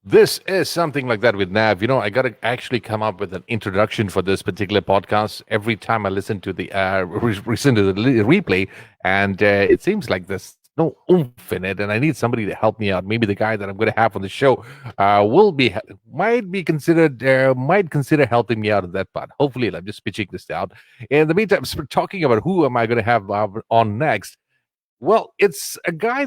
This is something like that with Nav. I got to actually come up with an introduction for this particular podcast. Every time I listen to the listen to the replay, and it seems like there's no oomph in it, and I need somebody to help me out. Maybe the guy that I'm going to have on the show will be might consider helping me out in that part. Hopefully, I'm just pitching this out. In the meantime, talking about who am I going to have on next. Well, it's a guy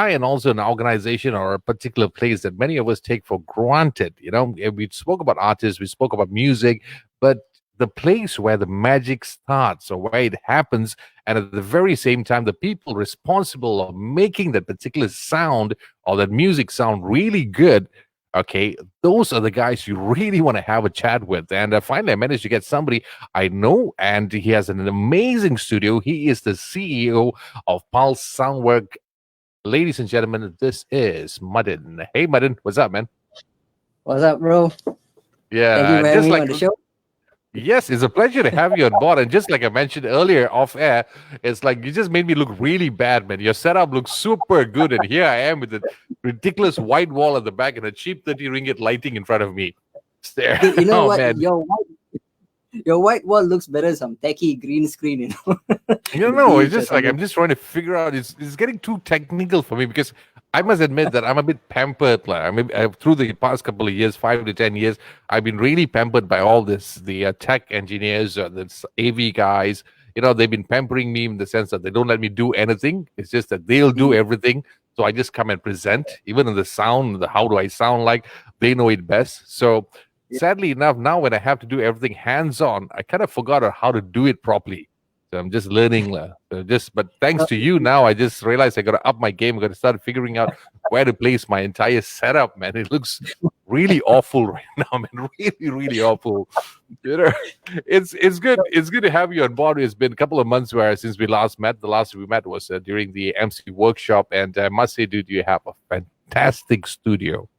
and also an organization or a particular place that many of us take for granted. We spoke about artists, we spoke about music, but the place where the magic starts or where it happens, and at the very same time, the people responsible of making that particular sound or that music sound really good. Okay, those are the guys you really want to have a chat with. And finally, I managed to get somebody I know, and he has an amazing studio. He is the CEO of PULSE Soundwork. Ladies and gentlemen, this is Madan. Hey, Madan, what's up, man? What's up, bro? Thank you Yeah, for having just me like on the show. yes, it's a pleasure to have you on board. And just like I mentioned earlier off air, it's like you just made me look really bad, man. Your setup looks super good. And here I am with the ridiculous white wall at the back and a cheap 30 ringgit lighting in front of me. Stare. Dude, you know Oh, what? man. Your white wall looks better than some tacky green screen, You the know, it's beach or just like I'm something. just trying to figure out. It's getting too technical for me because I must admit that I'm a bit pampered. Like, I mean, through the past couple of years, 5 to 10 years, I've been really pampered by all this. The tech engineers, the AV guys. They've been pampering me in the sense that they don't let me do anything. It's just that they'll do Mm, everything. So I just come and present. Even in the sound, the how do I sound like? They know it best. So yeah. sadly enough, now when I have to do everything hands on, I kind of forgot how to do it properly. So I'm just learning. But thanks Uh, to you, now I just realized I got to up my game. I got to start figuring out where to place my entire setup. Man, it looks really awful right now, man. Really, really awful. You know, it's good. It's good to have you on board. It's been a couple of months since we last met. The last we met was during the MC workshop, and I must say, dude, you have a fantastic studio.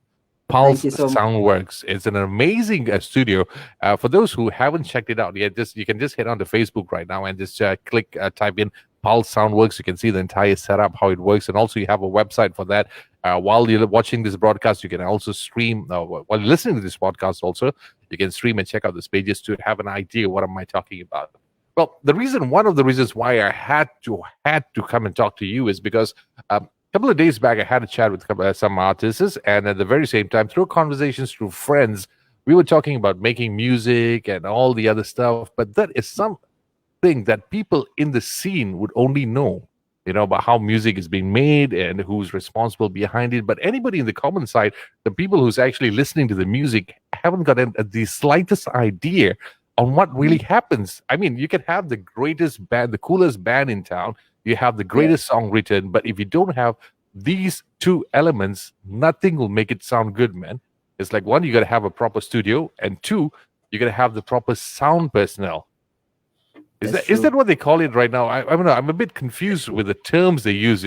Thank Pulse you so much. Soundworks. It's an amazing studio. For those who haven't checked it out yet, just you can just head on to Facebook right now and just type in Pulse Soundworks. You can see the entire setup, how it works, and also you have a website for that. While you're watching this broadcast, you can also stream. While you're listening to this podcast, also you can stream and check out these pages to have an idea what am I talking about. Well, one of the reasons why I had to come and talk to you is because couple of days back, I had a chat with some artists, and at the very same time, through conversations through friends, we were talking about making music and all the other stuff. But that is something that people in the scene would only know, about how music is being made and who's responsible behind it. But anybody in the common side, the people who's actually listening to the music, haven't got the slightest idea on what really Mm, happens. I mean, you can have the greatest band, the coolest band in town, you have the yeah, greatest song written, but if you don't have these two elements, nothing will make it sound good, man. It's like one, you got to have a proper studio, and two, you got to have the proper sound personnel. Is that's that is true. that what they call it right now? I don't know. I'm a bit confused with the terms they use,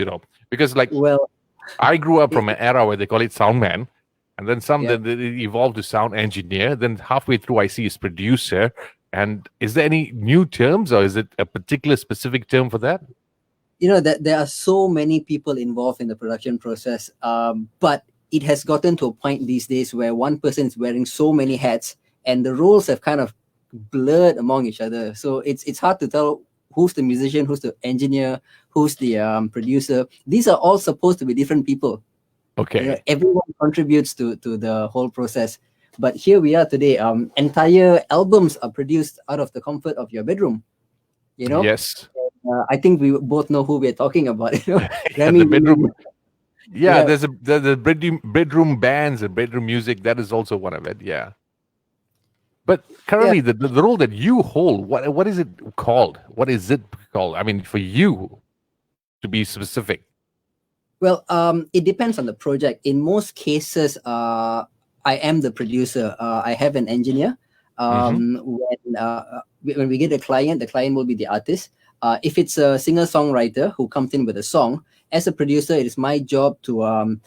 because like Well, I grew up it, from an era where they call it sound man, and then some yeah. then it evolved to sound engineer. Then halfway through, I see is producer. And is there any new terms, or is it a particular specific term for that? That there are so many people involved in the production process, but it has gotten to a point these days where one person is wearing so many hats, and the roles have kind of blurred among each other. So it's hard to tell who's the musician, who's the engineer, who's the producer. These are all supposed to be different people. Okay. Everyone contributes to the whole process. But here we are today. Entire albums are produced out of the comfort of your bedroom. You know, Yes. I think we both know who we're talking about. Yeah, Remy the bedroom. being, Yeah, yeah, the bedroom bands and bedroom music. That is also one of it. Yeah. But yeah. currently, the role that you hold, what is it called? What is it called? I mean, for you to be specific. Well, it depends on the project. In most cases, I am the producer. I have an engineer. Hmm. When we get a client, the client will be the artist. If it's a singer songwriter who comes in with a song, as a producer, it is my job to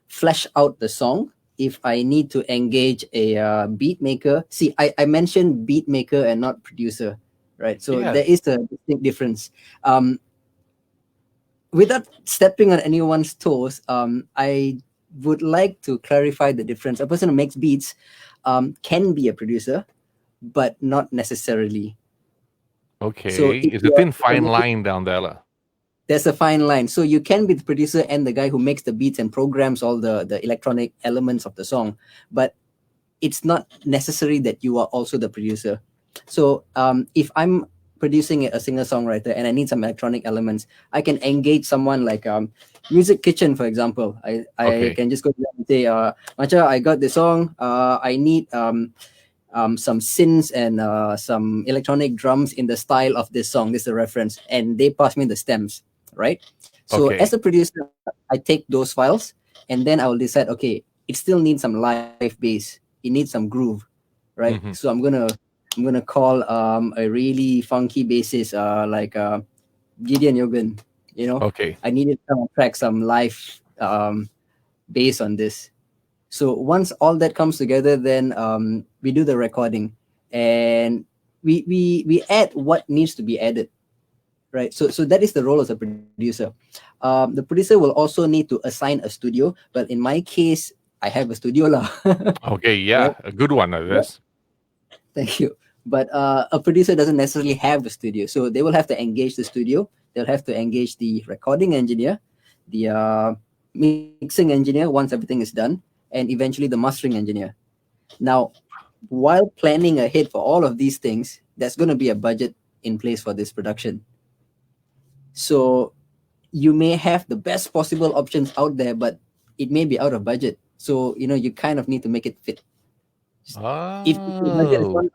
flesh out the song. If I need to engage a beat maker, see, I mentioned beat maker and not producer, right? So Yeah. there is a distinct difference. Um, Without stepping on anyone's toes, I would like to clarify the difference. A person who makes beats can be a producer, but not necessarily. So Okay, if it's a you're, thin if you're fine making, line down there, lah. there's a fine line. So you can be the producer and the guy who makes the beats and programs all the electronic elements of the song, but it's not necessary that you are also the producer. So if I'm producing a singer songwriter and I need some electronic elements, I can engage someone like Music Kitchen, for example. I Okay, can just go to them and say, Macha, I got the song. I need some synths and some electronic drums in the style of this song. This is a reference, and they pass me the stems, right? So as okay. a producer, I take those files and then I will decide, okay, it still needs some live bass. It needs some groove, right? Hmm. So I'm gonna call a really funky bassist like Gideon Yogan. You know, Okay, I needed some track, some live bass on this. So once all that comes together, then we do the recording, and we add what needs to be added, right? So that is the role as a producer. The producer will also need to assign a studio, but in my case, I have a studio lah. okay, Right? yeah, a good one, I Yeah. guess. Thank you. But a producer doesn't necessarily have a studio, so they will have to engage the studio. They'll have to engage the recording engineer, the mixing engineer once everything is done, and eventually the mastering engineer. Now, while planning ahead for all of these things, there's going to be a budget in place for this production. So you may have the best possible options out there, but it may be out of budget. So you kind of need to make it fit. If your budget is Oh, 1,000,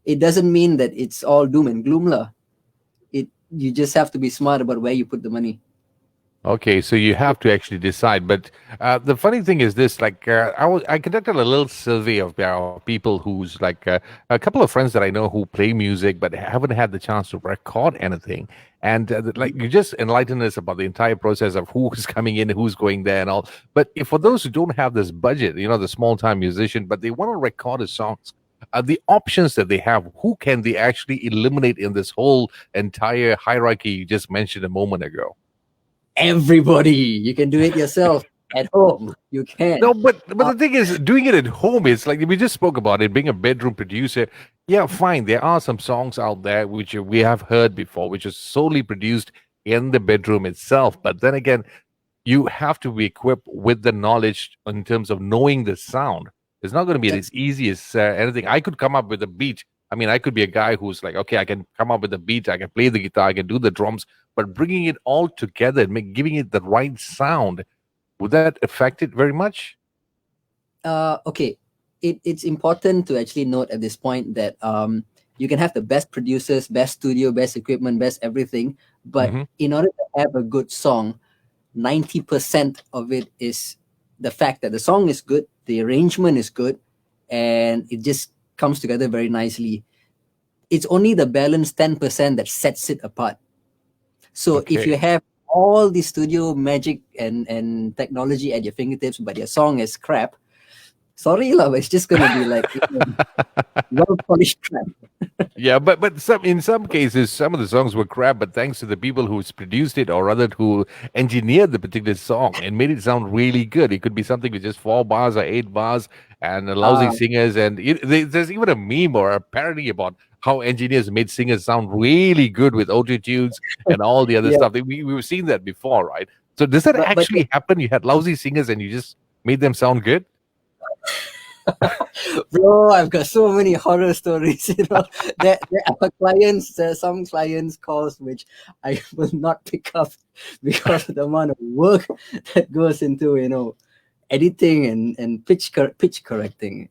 it doesn't mean that it's all doom and gloom lah. You just have to be smart about where you put the money. okay, so you have to actually decide. But the funny thing is this: like, I conducted a little survey of people who's like a couple of friends that I know who play music but haven't had the chance to record anything. And like, you just enlighten us about the entire process of who's coming in, who's going there, and all. But if for those who don't have this budget, the small time musician, but they want to record a songs. The options that they have, who can they actually eliminate in this whole entire hierarchy you just mentioned a moment ago? Everybody, you can do it yourself at home. You can. No, but Uh, the thing is, doing it at home is like we just spoke about it. Being a bedroom producer, yeah, fine. There are some songs out there which we have heard before, which is solely produced in the bedroom itself. But then again, you have to be equipped with the knowledge in terms of knowing the sound. It's not going to be as that's easy as anything. I could come up with a beat. I mean, I could be a guy who's like, okay, I can come up with a beat, I can play the guitar, I can do the drums, but bringing it all together and giving it the right sound, would that affect it very much? okay. It's important to actually note at this point that you can have the best producers, best studio, best equipment, best everything, but Hmm. in order to have a good song, 90% of it is the fact that the song is good, the arrangement is good, and it just comes together very nicely. It's only the balance 10% that sets it apart. So if you Okay. have all the studio magic and technology at your fingertips, but your song is crap, sorry lah, but it's just gonna be like well polished crap. Yeah, but some in some cases, some of the songs were crap, but thanks to the people who's produced it, or rather who engineered the particular song and made it sound really good. It could be something with just 4 bars or 8 bars, and lousy Uh, singers. And there's even a meme or a parody about how engineers made singers sound really good with auto tunes and all the other yeah, stuff. We've seen that before, right? So does that but actually happen? You had lousy singers and you just made them sound good? bro, I've got so many horror stories. There are clients, there are some clients calls which I will not pick up because of the amount of work that goes into editing and pitch correcting.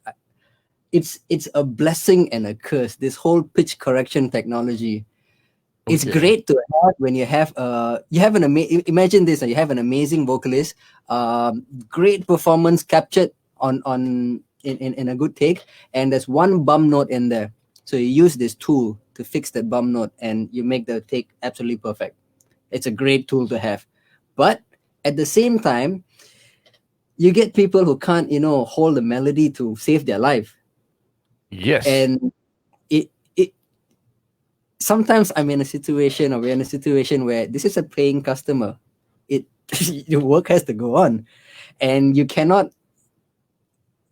It's a blessing and a curse. This whole pitch correction technology. It's Okay. great to have when you have imagine this, you have an amazing vocalist, great performance captured in a good take, and there's one bum note in there. So you use this tool to fix that bum note, and you make the take absolutely perfect. It's a great tool to have, but at the same time, you get people who can't hold the melody to save their life, Yes. and it sometimes I'm in a situation, or we're in a situation where this is a paying customer. Your work has to go on, and you cannot,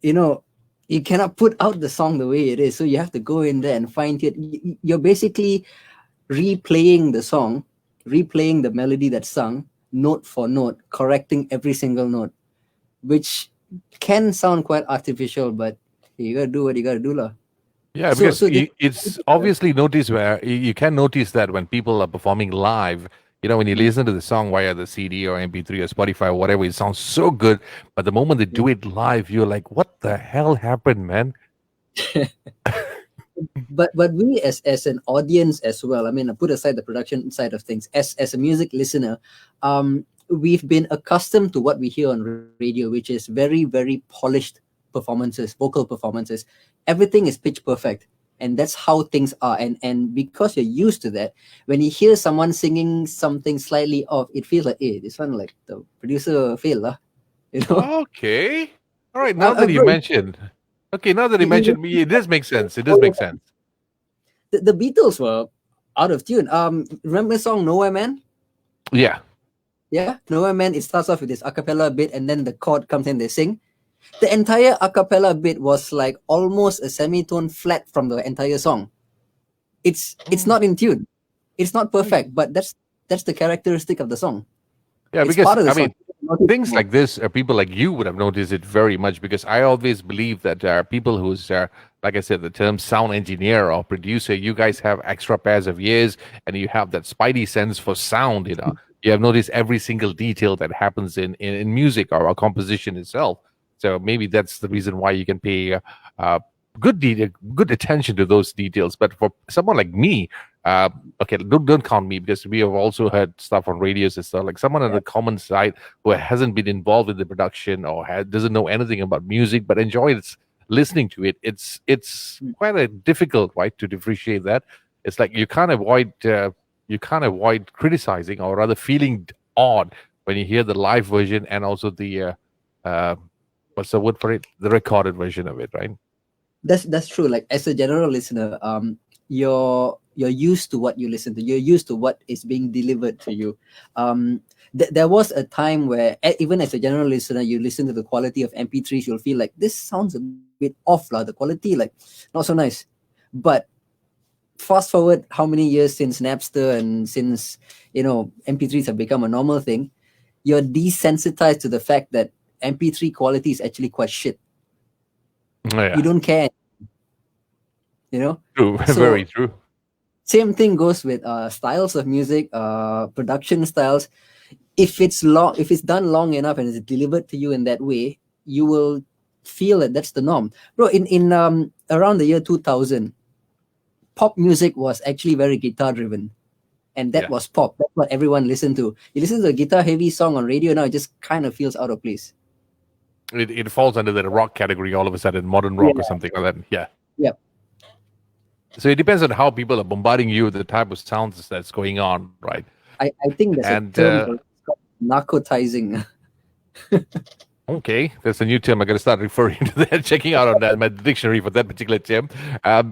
you know, you cannot put out the song the way it is. So you have to go in there and find it. You're basically replaying the song, replaying the melody that's sung note for note, correcting every single note, which can sound quite artificial, but you gotta do what you gotta do, lah. Yeah, So, because so this, it's obviously noticed where you can notice that when people are performing live, when you listen to the song via the CD or MP3 or Spotify or whatever, it sounds so good. But the moment they do it live, you're like, what the hell happened, man? but we as an audience as well. I mean, put aside the production side of things. As a music listener, we've been accustomed to what we hear on radio, which is very very polished performances, vocal performances. Everything is pitch perfect, and that's how things are. And because you're used to that, when you hear someone singing something slightly off, it feels like, hey, this one like the producer failed, lah. You know, Okay. All right. Now that you bro, mentioned, okay, now that you mentioned me, it does make sense. It does make sense. the Beatles were out of tune. Remember the song Nowhere Man? Yeah. Yeah, Nowhere Man. It starts off with this a cappella bit, and then the chord comes in. They sing. The entire a cappella bit was like almost a semitone flat from the entire song. It's not in tune. It's not perfect, but that's the characteristic of the song. Yeah, It's because part of the I song. mean, things like this, people like you would have noticed it very much because I always believe that people who's, like I said, the term sound engineer or producer, you guys have extra pairs of ears and you have that spidey sense for sound. You have noticed every single detail that happens in music or composition itself. So maybe that's the reason why you can pay good attention to those details. But for someone like me, uh, okay, don't count me because we have also heard stuff on radios and stuff. Like someone on the common side who hasn't been involved in the production or doesn't know anything about music but enjoys listening to it. It's quite a difficult, right, to differentiate that. It's like you can't avoid criticizing or rather feeling odd when you hear the live version and also the uh, what's the word for it? The recorded version of it, right? That's true. Like as a general listener, you're used to what you listen to. You're used to what is being delivered to you. There was a time where even as a general listener, you listen to the quality of MP3s, you'll feel like this sounds a bit off, lah. The quality like not so nice. But fast forward how many years since Napster and since MP3s have become a normal thing, you're desensitized to the fact that MP3 quality is actually quite shit. Oh, You yeah, don't care, you know. true, So very true. same thing goes with styles of music, production styles. If it's long, if it's done long enough and it's delivered to you in that way, you will feel that that's the norm, bro. In around the year 2000, pop music was actually very guitar driven, and that Yeah. was pop. That's what everyone listened to. You listen to a guitar heavy song on radio now, it just kind of feels out of place. It falls under the rock category all of a sudden, modern rock or something like that. Yeah. Yeah. So it depends on how people are bombarding you with the type of sounds that's going on, right? I think there's a And term for it. It's called narcotizing. okay, that's a new term. I got to start referring to that, checking out on that my dictionary for that particular term.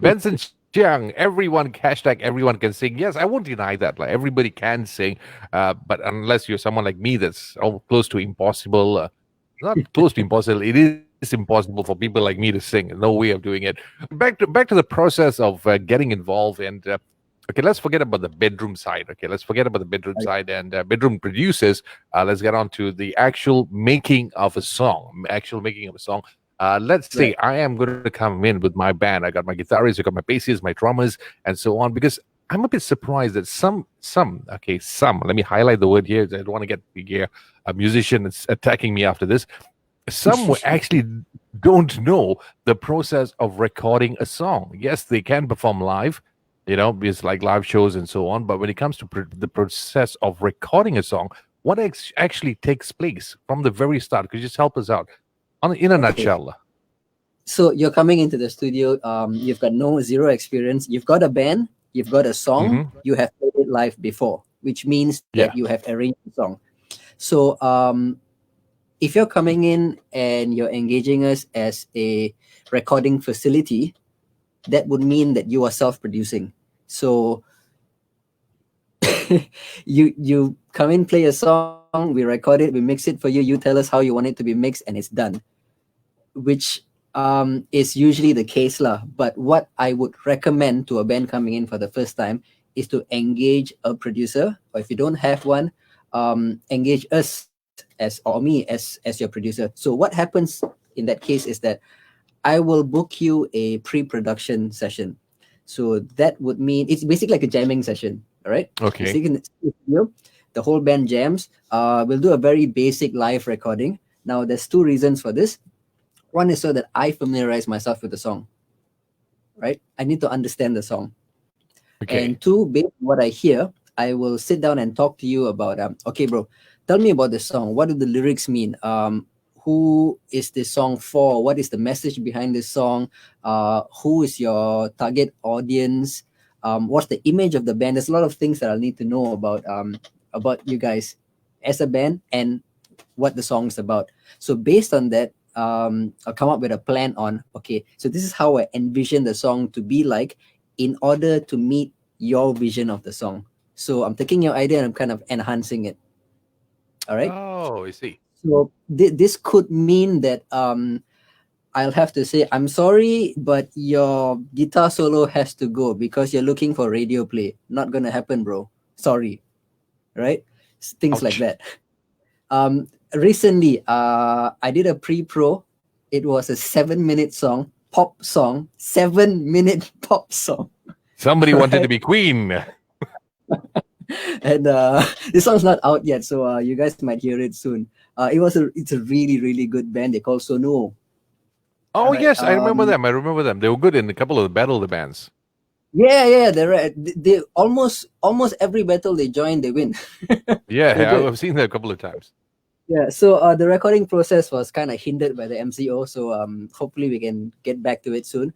Benson Chiang, everyone can sing. Yes, I won't deny that. Like everybody can sing, but unless you're someone like me, that's close to impossible. Not close to impossible. It is impossible for people like me to sing. No way of doing it. Back to the process of getting involved and. Okay, let's forget about the bedroom side. Okay, let's forget about the bedroom side and bedroom producers. Let's get on to the actual making of a song. Actual making of a song. Let's say Right. I am going to come in with my band. I got my guitarists, I got my bassists, my drummers, and so on. Because I'm a bit surprised that some. Let me highlight the word here. I don't want to get a musician that's attacking me after this. Some actually don't know the process of recording a song. Yes, they can perform live, it's like live shows and so on. But when it comes to the process of recording a song, what actually takes place from the very start? Could you just help us out in a Okay. nutshell? So you're coming into the studio. You've got zero experience. You've got a band. You've got a song. Mm-hmm. You have played it live before, which means Yeah. that you have arranged the song. So if you're coming in and you're engaging us as a recording facility, that would mean that you are self-producing. So you come in, play a song, we record it, we mix it for you. You tell us how you want it to be mixed, and it's done. Which is usually the case lah. But what I would recommend to a band coming in for the first time is to engage a producer, or if you don't have one, engage us as or me as your producer. So what happens in that case is that I will book you a pre-production session. So that would mean it's basically like a jamming session. All right. You Okay. sit in the studio, the whole band jams. We'll do a very basic live recording. Now, there's two reasons for this. One is so that I familiarize myself with the song, right? I need to understand the song. Okay. And two, based on what I hear, I will sit down and talk to you about, okay, bro, tell me about this song. What do the lyrics mean? Who is this song for? What is the message behind this song? Who is your target audience? What's the image of the band? There's a lot of things that I'll need to know about you guys as a band and what the song's about. So based on that, I'll come up with a plan on, okay, so this is how I envision the song to be like in order to meet your vision of the song. So I'm taking your idea and I'm kind of enhancing it. All right. Oh, I see. So this could mean that I'll have to say, I'm sorry, but your guitar solo has to go because you're looking for radio play. Not gonna happen, bro. Sorry. Right? Things like Ouch. that. Recently, I did a pre-pro. It was a 7-minute song, pop song, 7-minute pop song. Somebody wanted to Right? be queen. And this song's not out yet, so you guys might hear it soon. It's a really really good band. They call Sonuo. All Oh right. yes, I remember them. I remember them. They were good in a couple of the battle of the bands. Yeah, they almost every battle they join, they win. They're Yeah, good. I've seen that a couple of times. Yeah, so the recording process was kind of hindered by the MCO, so hopefully we can get back to it soon.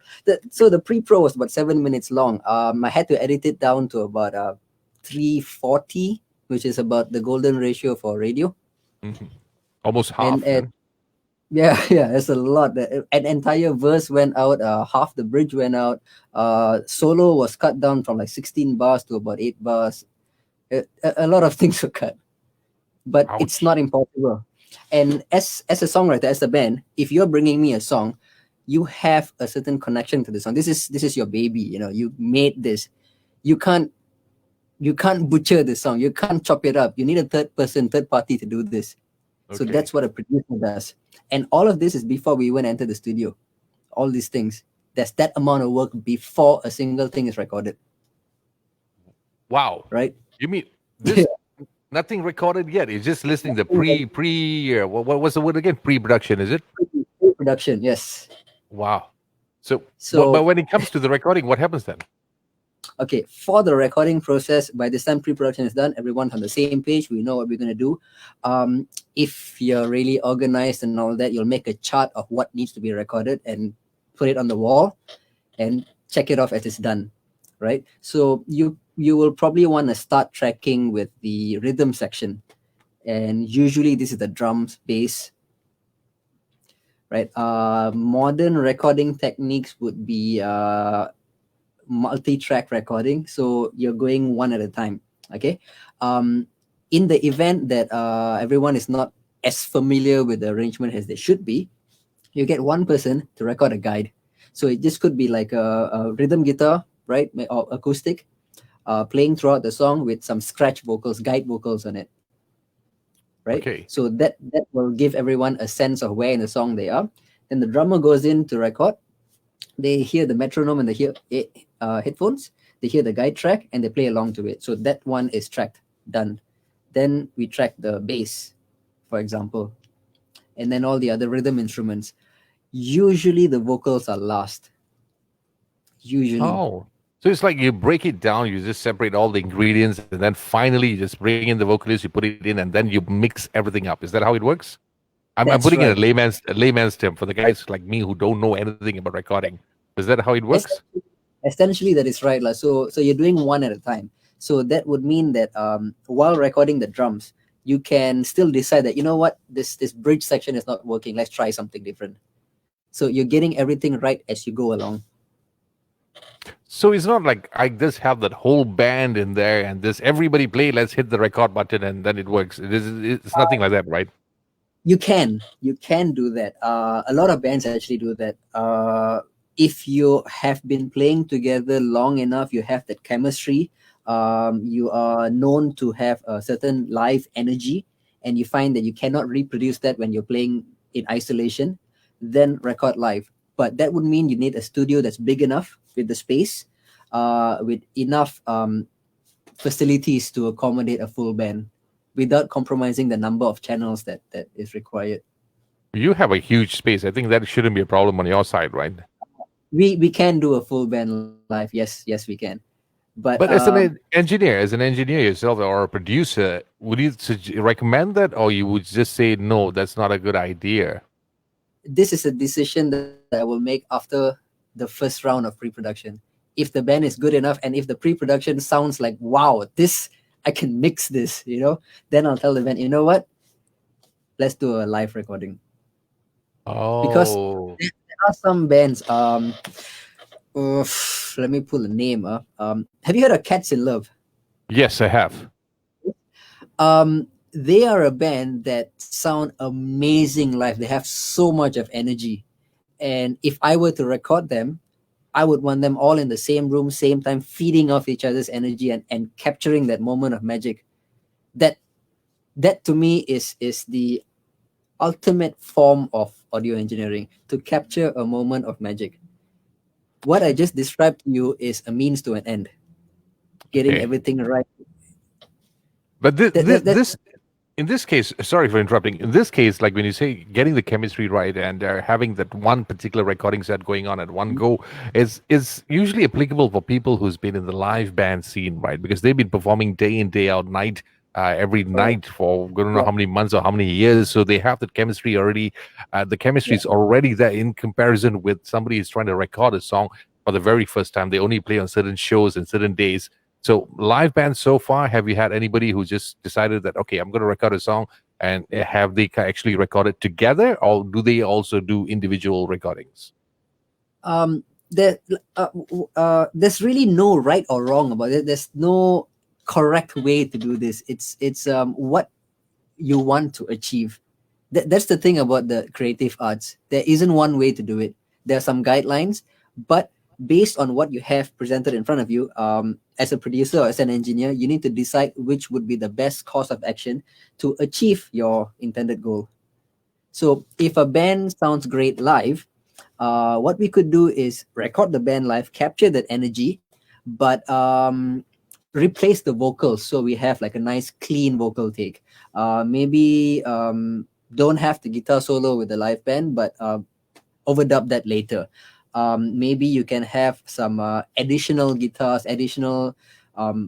So the pre-pro was about 7 minutes long. I had to edit it down to about 340, which is about the golden ratio for radio. Mhm. Almost And half then. yeah, yeah, it's a lot. An entire verse went out. Half the bridge went out. Solo was cut down from like 16 bars to about 8 bars. A lot of things were cut, but it's Ouch. not impossible. And as a songwriter, as a band, if you're bringing me a song, you have a certain connection to the song. This is your baby. You know, you made this. You can't you can't butcher the song. You can't chop it up. You need a third person, third party to do this. So Okay. that's what a producer does. And all of this is before we even enter the studio. All these things. There's that amount of work before a single thing is recorded, Wow. right? You mean Yeah. this nothing recorded yet? It's just listening the what was the word again? Pre-production, is it? Production, yes. Wow. So but So when it comes to the recording, what happens then? okay, for the recording process, by this time pre-production is done, everyone's on the same page, we know what we're going to do. If you're really organized and all that, you'll make a chart of what needs to be recorded and put it on the wall and check it off as it's done, right? So you will probably want to start tracking with the rhythm section, and usually this is the drums, bass, right? Modern recording techniques would be multi-track recording, so you're going one at a time. Okay. In the event that everyone is not as familiar with the arrangement as they should be, you get one person to record a guide. So it just could be like a rhythm guitar, right, or acoustic, playing throughout the song with some scratch vocals, guide vocals on it, right? Okay. So that will give everyone a sense of where in the song they are. Then the drummer goes in to record. They hear the metronome and they hear headphones. They hear the guide track and they play along to it. So that one is tracked, done. Then we track the bass, for example, and then all the other rhythm instruments. Usually the vocals are last. Usually. Oh. So it's like you break it down, you just separate all the ingredients, and then finally you just bring in the vocalist, you put it in, and then you mix everything up. Is that how it works? I'm That's putting in right. a layman's term for the guys like me who don't know anything about recording. Is that how it works? Essentially that is right, so you're doing one at a time. So that would mean that while recording the drums, you can still decide that, you know what, this bridge section is not working, let's try something different. So you're getting everything right as you go along. So it's not like I just have that whole band in there and this everybody play, let's hit the record button and then it works. It's nothing like that, right? You can do that. A lot of bands actually do that. If you have been playing together long enough, you have that chemistry. You are known to have a certain live energy, and you find that you cannot reproduce that when you're playing in isolation, then record live. But that would mean you need a studio that's big enough with the space, with enough facilities to accommodate a full band without compromising the number of channels that is required. You have a huge space. I think that shouldn't be a problem on your side, right? We can do a full band live. Yes, we can. But But as as an engineer yourself or a producer, would you recommend that, or you would just say no, that's not a good idea? this is a decision that I will make after the first round of pre-production. If the band is good enough, and if the pre-production sounds like wow, this I can mix this, then I'll tell the band, you know what, let's do a live recording. Because Oh, there are some bands. Let me pull a name up. Have you heard of Cats in Love? yes, I have. They are a band that sound amazing live. They have so much of energy, and if I were to record them, I would want them all in the same room, same time, feeding off each other's energy and capturing that moment of magic. That that to me is the ultimate form of audio engineering, to capture a moment of magic. What I just described to you is a means to an end, getting Okay. everything right. But That this in this case, sorry for interrupting. In this case, like when you say getting the chemistry right and having that one particular recording set going on at one go, is usually applicable for people who's been in the live band scene, right? Because they've been performing day in day out, night every correct. night for I don't know Yeah. how many months or how many years. So they have that chemistry already. The chemistry Yeah. is already there in comparison with somebody who's trying to record a song for the very first time. They only play on certain shows and certain days. So live bands so far, have you had anybody who just decided that okay, I'm going to record a song, and have they actually recorded together, or do they also do individual recordings? um there there's really no right or wrong about it. There's no correct way to do this. It's what you want to achieve. That's the thing about the creative arts. There isn't one way to do it. There are some guidelines, but based on what you have presented in front of you, as a producer or as an engineer, you need to decide which would be the best course of action to achieve your intended goal. So if a band sounds great live, what we could do is record the band live, capture that energy, but replace the vocals so we have like a nice clean vocal take. Maybe don't have the guitar solo with the live band, but overdub that later. Maybe you can have some additional guitars, additional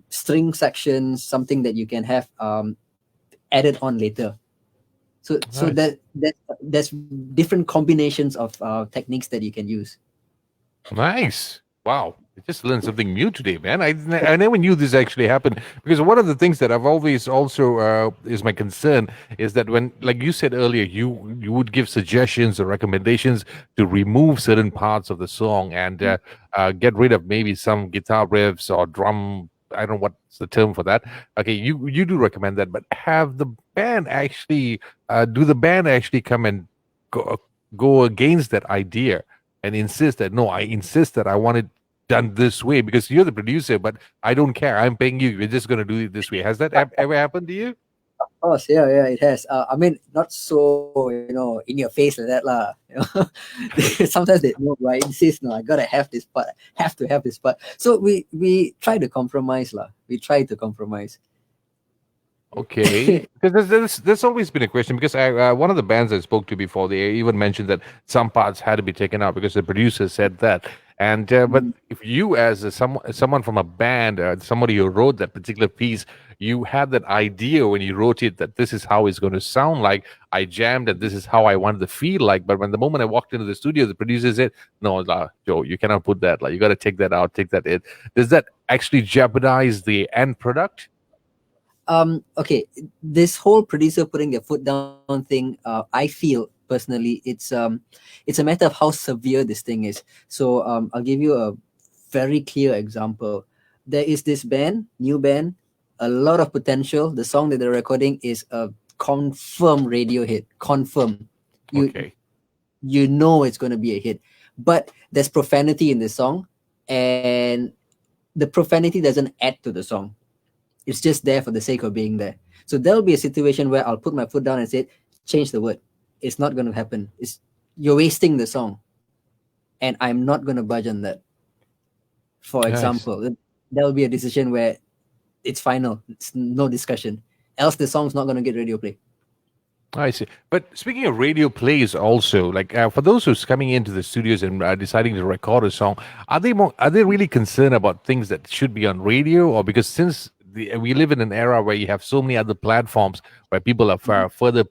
string sections, something that you can have added on later. So Nice. there's different combinations of techniques that you can use. Nice. Wow. I just learned something new today, man. I never knew this actually happened, because one of the things that I've always also is my concern is that when, like you said earlier, you would give suggestions or recommendations to remove certain parts of the song and get rid of maybe some guitar riffs or drum. I don't know what's the term for that. Okay, you do recommend that, but have the band actually do the band actually come and go against that idea and insist that no, I insist that I want it done this way because you're the producer, but I don't care. I'm paying you. You're just going to do it this way. Has that ever happened to you? Of course, yeah, it has. I mean, not so in your face like that, lah. Sometimes they no, I insist, no, I gotta have this part, have to have this part. So we try to compromise, lah. We try to compromise. Okay, because there's always been a question because I one of the bands I spoke to before, they even mentioned that some parts had to be taken out because the producer said that. And but Mm. if you as someone from a band, somebody who wrote that particular piece, you had that idea when you wrote it that this is how it's going to sound like. I jammed and this is how I wanted to feel like. But when the moment I walked into the studio, the producer said, "No, Joe, you cannot put that. Like you got to take that out, take that in." Does that actually jeopardize the end product? Okay, this whole producer putting their foot down thing, I feel personally it's a matter of how severe this thing is. So I'll give you a very clear example. There is this band, new band, a lot of potential. The song that they're recording is a confirmed radio hit. Confirm. You Okay. you know it's going to be a hit. But there's profanity in the song, and the profanity doesn't add to the song. It's just there for the sake of being there. So there'll be a situation where I'll put my foot down and say, change the word. It's not going to happen. You're wasting the song, and I'm not going to budge on that. For Nice. example, there'll be a decision where it's final. It's no discussion. Else the song's not going to get radio play. I see. But speaking of radio plays, also like for those who's coming into the studios and deciding to record a song, are they really concerned about things that should be on radio, or because since we live in an era where you have so many other platforms where people are further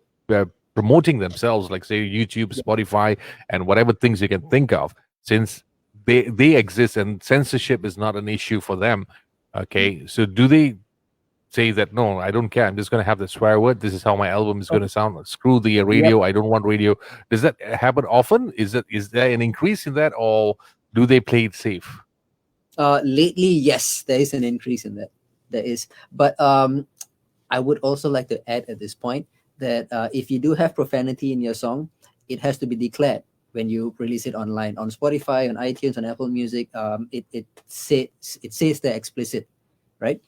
promoting themselves, like say YouTube, Spotify, and whatever things you can think of, since they exist and censorship is not an issue for them. Okay, so do they say that no, I don't care. I'm just going to have the swear word. This is how my album is going to sound. Screw the Yep. radio. I don't want radio. Does that happen often? Is there an increase in that, or do they play it safe? Lately, yes, there is an increase in that. There is, but I would also like to add at this point that if you do have profanity in your song, it has to be declared when you release it online on Spotify, on iTunes, on Apple Music. It says they're explicit, right?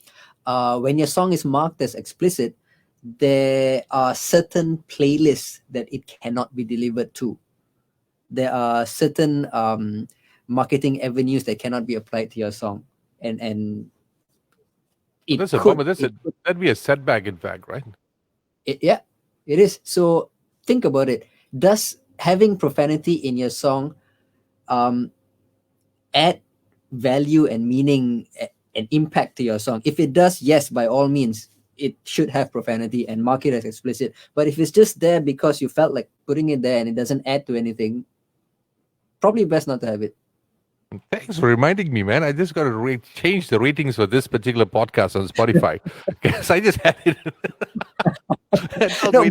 When your song is marked as explicit, there are certain playlists that it cannot be delivered to. There are certain marketing avenues that cannot be applied to your song, and it That's a could, bummer. That'd be a setback, in fact, right? yeah, it is. So think about it. Does having profanity in your song add value and meaning and impact to your song? If it does, yes, by all means, it should have profanity and mark it as explicit. But if it's just there because you felt like putting it there and it doesn't add to anything, probably best not to have it. Thanks for reminding me, man. I just got to change the ratings for this particular podcast on Spotify because I just had it. No,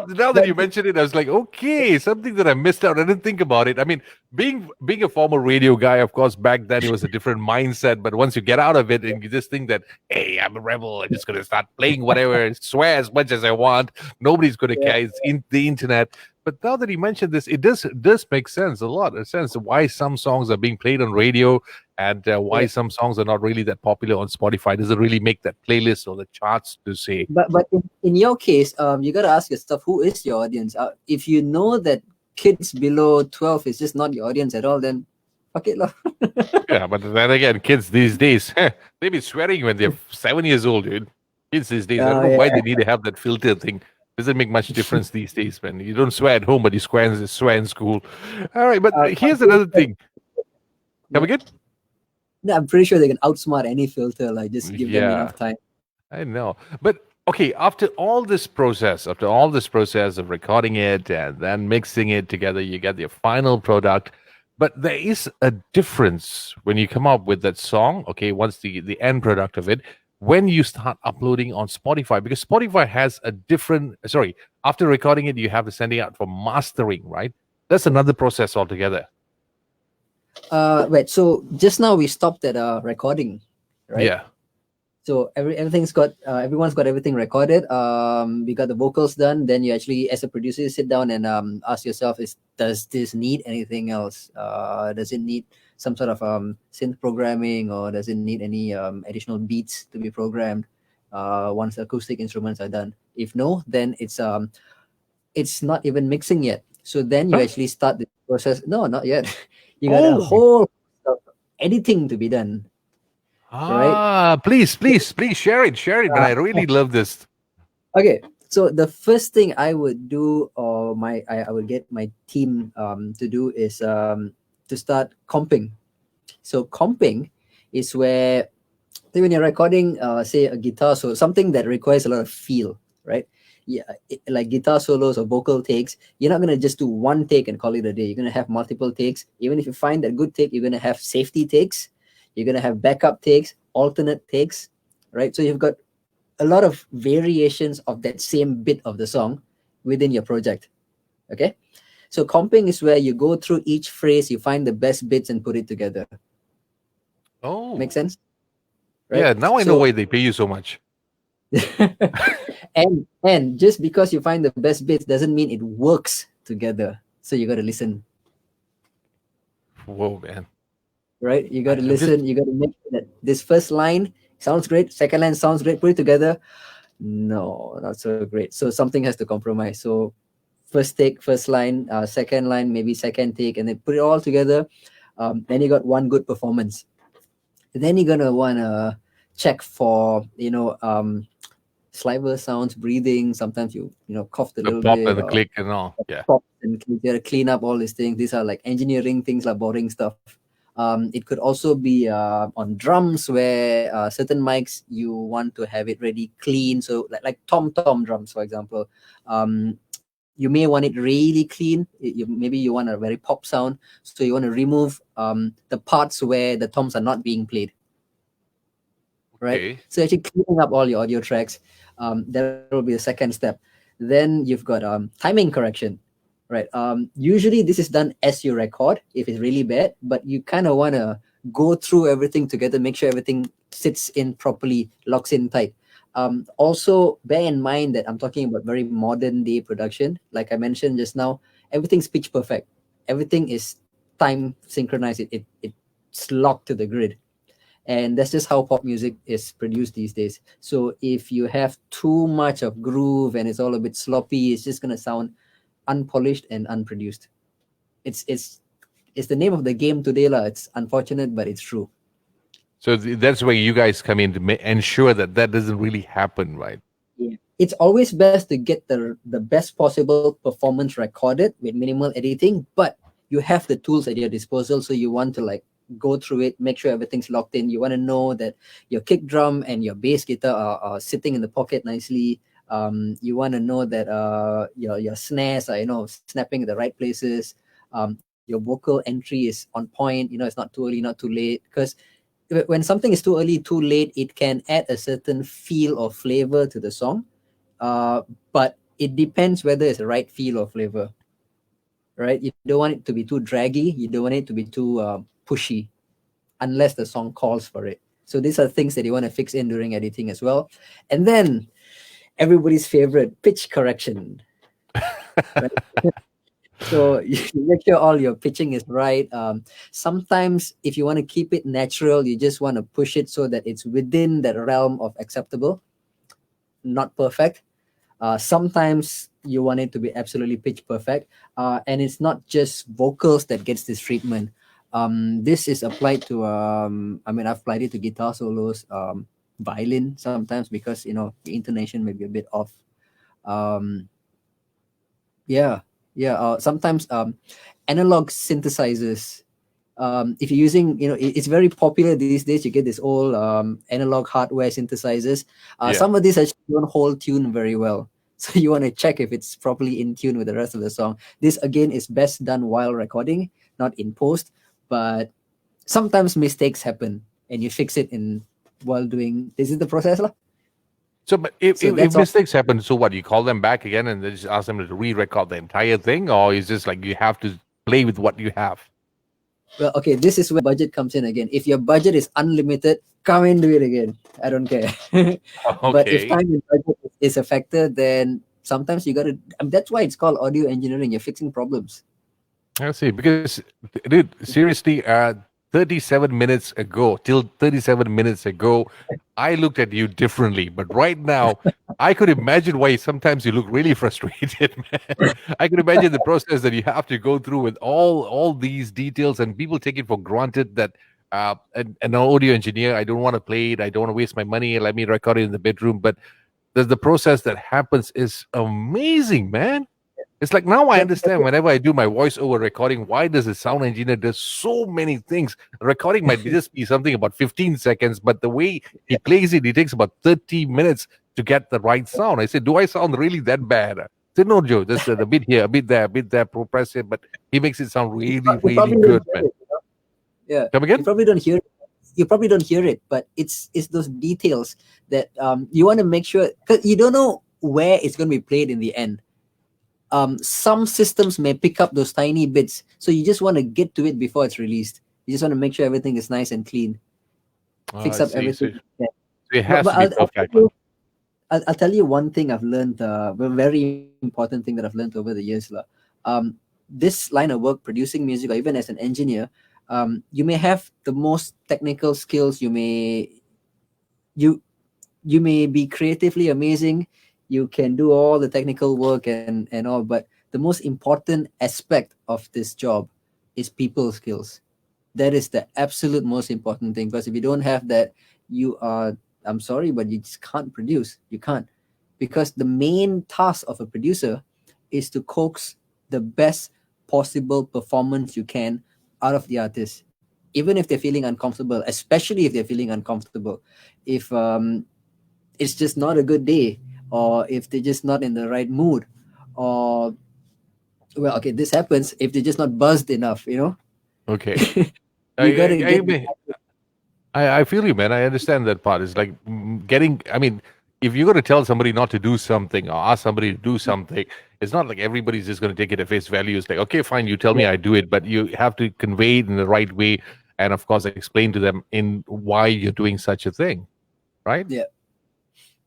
Now that you mentioned it, I was like, okay, something that I missed out. I didn't think about it. I mean, being a former radio guy, of course, back then it was a different mindset. But once you get out of it and you just think that, hey, I'm a rebel, I'm just gonna start playing whatever, swear as much as I want. Nobody's gonna care. It's in the internet. But now that you mentioned this, it does make sense, a lot of sense, why some songs are being played on radio and why some songs are not really that popular on Spotify. Does it really make that playlist or the charts to say? But in your case, you got to ask yourself, who is your audience? If you know that kids below 12 is just not your audience at all, then fuck it, lah. Yeah, but then again, kids these days, they be swearing when they're 7 years old, dude. Kids these days, I don't know why they need to have that filter thing. Doesn't make much difference these days, man. You don't swear at home, but you swear in school. All right, but here's another thing. Come again? No, I'm pretty sure they can outsmart any filter. Like, just give them enough time. I know. But okay, after all this process of recording it and then mixing it together, you get your final product. But there is a difference when you come up with that song, okay, once the end product of it, when you start uploading on Spotify, because Spotify has a different, after recording it, you have to send it out for mastering, right? That's another process altogether. Wait, so just now we stopped at recording, right? Yeah. So everyone's got everything recorded. We got the vocals done. Then you actually, as a producer, you sit down and ask yourself: does this need anything else? Does it need some sort of synth programming, or does it need any additional beats to be programmed once the acoustic instruments are done? If no, then it's not even mixing yet. So then you actually start the process. No, not yet. You got a whole editing to be done. Right? Please share it, man. I really love this. Okay, so the first thing I would do, or I would get my team to do, is to start comping. So comping is where, when you're recording, say a guitar solo, something that requires a lot of feel, right? Yeah, like guitar solos or vocal takes, you're not gonna just do one take and call it a day. You're gonna have multiple takes. Even if you find that good take, you're gonna have safety takes. You're gonna have backup takes, alternate takes, right? So you've got a lot of variations of that same bit of the song within your project. Okay, so comping is where you go through each phrase, you find the best bits and put it together. Make Oh, sense, right? yeah. Now I know So why they pay you so much. and just because you find the best bits doesn't mean it works together. So you got to listen, Whoa, man. right? You got to I'm just listen. You got to make sure that this first line sounds great, second line sounds great, put it together. No, not so great. So something has to compromise. So first take, first line, second line, maybe second take, and then put it all together. Then you got one good performance. Then you're gonna wanna check for saliva sounds, breathing. Sometimes you coughed a the little pop bit and the or click and all. Yeah. pop, and you gotta clean up all these things. These are like engineering things, like boring stuff. It could also be on drums where certain mics you want to have it ready clean. So like tom tom drums, for example, you may want it really clean. Maybe you want a very pop sound, so you want to remove the parts where the toms are not being played, right? Okay. So actually cleaning up all your audio tracks, that will be the second step. Then you've got timing correction, right? Usually this is done as you record if it's really bad, but you kind of want to go through everything together, make sure everything sits in properly, locks in tight. Also bear in mind that I'm talking about very modern day production. Like I mentioned just now, everything's pitch perfect, everything is time synchronized, it's locked to the grid, and that's just how pop music is produced these days. So if you have too much of groove and it's all a bit sloppy, it's just going to sound unpolished and unproduced. It's it's it's the name of the game today lah. It's unfortunate, but it's true. So that's where you guys come in to ensure that that doesn't really happen, right? Yeah. It's always best to get the best possible performance recorded with minimal editing, but you have the tools at your disposal, so you want to like go through it, make sure everything's locked in. You want to know that your kick drum and your bass guitar are sitting in the pocket nicely. You want to know that your snares are snapping at the right places. Your vocal entry is on point. It's not too early, not too late, because when something is too early, too late, it can add a certain feel or flavor to the song. But it depends whether it's the right feel or flavor, right? You don't want it to be too draggy. You don't want it to be too pushy, unless the song calls for it. So these are things that you want to fix in during editing as well. And then everybody's favorite, pitch correction, right? So you make sure all your pitching is right. Sometimes, if you want to keep it natural, you just want to push it so that it's within that realm of acceptable, not perfect. Sometimes you want it to be absolutely pitch perfect, and it's not just vocals that gets this treatment. This is applied to. I mean, I've applied it to guitar solos, violin sometimes, because the intonation may be a bit off. Um, yeah, yeah. Sometimes analog synthesizers. If you're using, it's very popular these days. You get this old analog hardware synthesizers. Yeah. Some of these actually don't hold tune very well. So you want to check if it's properly in tune with the rest of the song. This again is best done while recording, not in post. But sometimes mistakes happen, and you fix it in while doing. This is the process, lah. So, but if, So if, if that's all. mistakes happen, so what? You call them back again and then just ask them to re-record the entire thing, or is just like you have to play with what you have? Well, okay, this is where budget comes in again. If your budget is unlimited, come and do it again. I don't care. But if Okay. time and budget is a factor, then sometimes you got to. That's why it's called audio engineering. You're fixing problems. I see. Because, dude, seriously, 37 minutes ago, till 37 minutes ago, I looked at you differently. But right now, I could imagine why sometimes you look really frustrated, man. I could imagine the process that you have to go through with all these details, and people take it for granted that an audio engineer, I don't want to play it, I don't want to waste my money, let me record it in the bedroom. But the process that happens is amazing, man. It's like now I understand whenever I do my voiceover recording, why does a sound engineer does so many things? Recording might just be something about 15 seconds, but the way he plays it, it takes about 30 minutes to get the right sound. I said, do I sound really that bad? I said, no, Joe, just a bit here, a bit there, progressive, but he makes it sound really, You really probably don't good, hear man. it. Yeah, Come you again? probably don't hear it. You probably don't hear it, but it's those details that you want to make sure, because you don't know where it's going to be played in the end. Some systems may pick up those tiny bits, so you just want to get to it before it's released. You just want to make sure everything is nice and clean. fix I up see. everything. So Yeah. it But, has but to be I'll tell perfect. you, I'll tell you one thing I've learned, a very important thing that I've learned over the years. This line of work, producing music, or even as an engineer, you may have the most technical skills. You you may be creatively amazing. You can do all the technical work and all, but the most important aspect of this job is people skills. That is the absolute most important thing, because if you don't have that, you are, I'm sorry, but you just can't produce. You can't, because the main task of a producer is to coax the best possible performance you can out of the artist, even if they're feeling uncomfortable, especially if they're feeling uncomfortable. If it's just not a good day, or if they're just not in the right mood, or, well, okay, this happens if they're just not buzzed enough, Okay. you got to I get. mean, I feel you, man. I understand that part. It's like getting. I mean, if you're going to tell somebody not to do something or ask somebody to do something, it's not like everybody's just going to take it at face value. It's like, okay, fine, you tell me, Yeah, I do it, but you have to convey it in the right way, and of course, explain to them in why you're doing such a thing, right? yeah,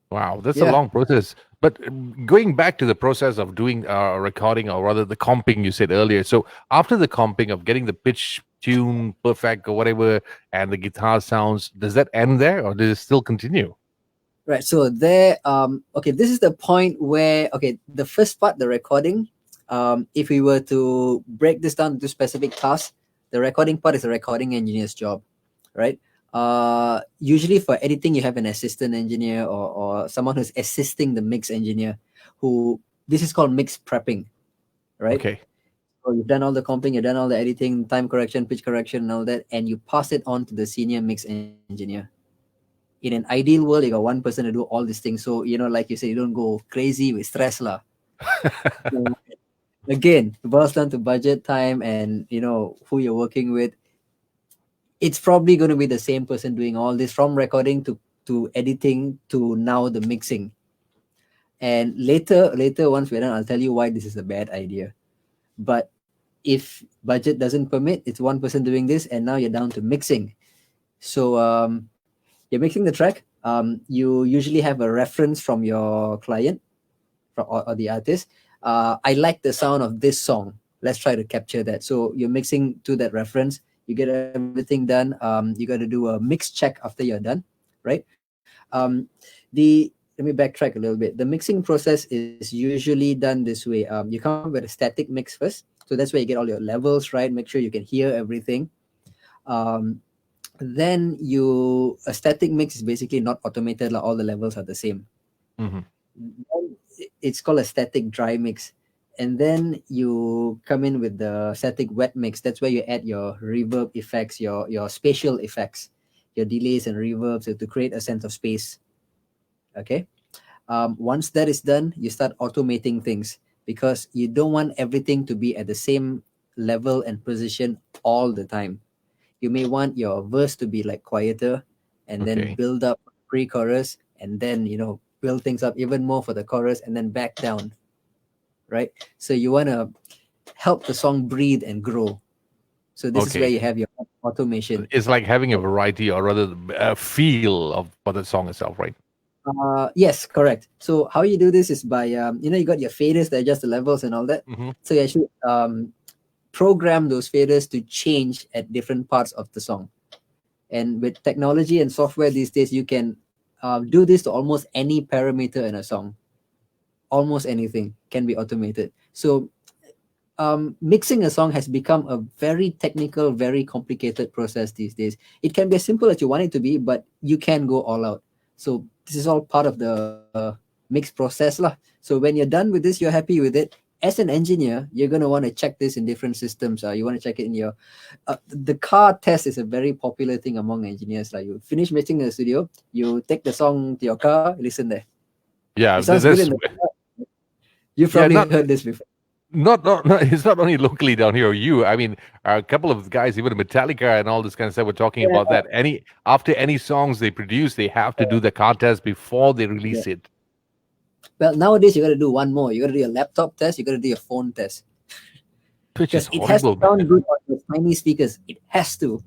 Wow, that's a yeah. long process. But going back to the process of doing recording, or rather the comping you said earlier. So after the comping of getting the pitch, tune perfect, or whatever, and the guitar sounds, does that end there, or does it still continue? Right. So there, okay, this is the point where, okay, the first part, the recording, if we were to break this down into specific tasks, the recording part is a recording engineer's job, right? Usually for editing, you have an assistant engineer, or someone who's assisting the mix engineer, who, this is called mix prepping, right? Okay. So you've done all the comping, you've done all the editing, time correction, pitch correction, and all that, and you pass it on to the senior mix engineer. In an ideal world, you got one person to do all these things. So, like you say, you don't go crazy with stress lah. So, again, it boils down to budget, time, and who you're working with. It's probably going to be the same person doing all this, from recording to editing to now the mixing. And later, once we're done, I'll tell you why this is a bad idea. But if budget doesn't permit, it's one person doing this, and now you're down to mixing. So you're mixing the track. You usually have a reference from your client, or the artist. I like the sound of this song. Let's try to capture that. So you're mixing to that reference. You get everything done. You got to do a mix check after you're done, right? Let me backtrack a little bit. The mixing process is usually done this way. You come up with a static mix first. So that's where you get all your levels right. Make sure you can hear everything. Um, then a static mix is basically not automated, like all the levels are the same. Hmm. Then it's called a static dry mix, and then you come in with the static wet mix. That's where you add your reverb effects, your spatial effects, your delays and reverbs, to create a sense of space. Okay. Once that is done, you start automating things, because you don't want everything to be at the same level and position all the time. You may want your verse to be like quieter, and then Okay. build up pre-chorus, and then build things up even more for the chorus, and then back down, right? So you want to help the song breathe and grow. So this is where Okay. you have your automation. It's like having a variety, or rather a feel of for the song itself, right? Yes, correct. So how you do this is by you got your faders that adjust the levels and all that. Hmm. So you actually program those faders to change at different parts of the song. And with technology and software these days, you can do this to almost any parameter in a song. Almost anything can be automated. So mixing a song has become a very technical, very complicated process these days. It can be as simple as you want it to be, but you can go all out. So this is all part of the mix process lah. So when you're done with this, you're happy with it. As an engineer, you're going to want to check this in different systems. You want to check it in your the car test is a very popular thing among engineers. Like, you finish mixing in the studio, you take the song to your car, listen there. It Yeah, sounds good in that's the car. You've yeah. probably Not heard this before. not it's not only locally down here or you. I mean, a couple of guys, even Metallica and all this kind of stuff, were talking Yeah, about that. After any songs they produce, they have to do the contest before they yeah. release it. Well, nowadays you got to do one more. You got to do your laptop test. You got to do your phone test, Which is because it has to horrible, man. sound good on the tiny speakers. It has to.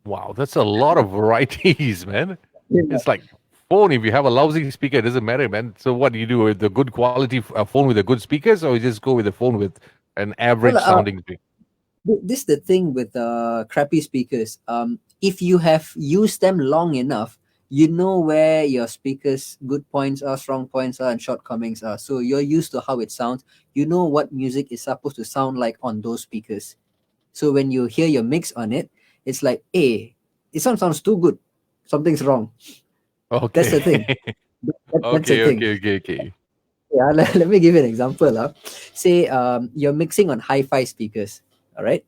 Wow, that's a lot of varieties, man. Yeah. It's like phone. If you have a lousy speaker, it doesn't matter, man. So what do you do with the good quality phone with the good speakers, or you just go with the phone with an Well, average sounding speaker? this is the thing with crappy speakers. If you have used them long enough, you know where your speakers' good points are, strong points are, and shortcomings are. So you're used to how it sounds. You know what music is supposed to sound like on those speakers. So when you hear your mix on it, it's like, hey, it sounds too good. Something's wrong. That's Okay. the thing. That's the Okay, thing. okay, okay, okay. Yeah, let me give you an example. Say you're mixing on hi-fi speakers. All right.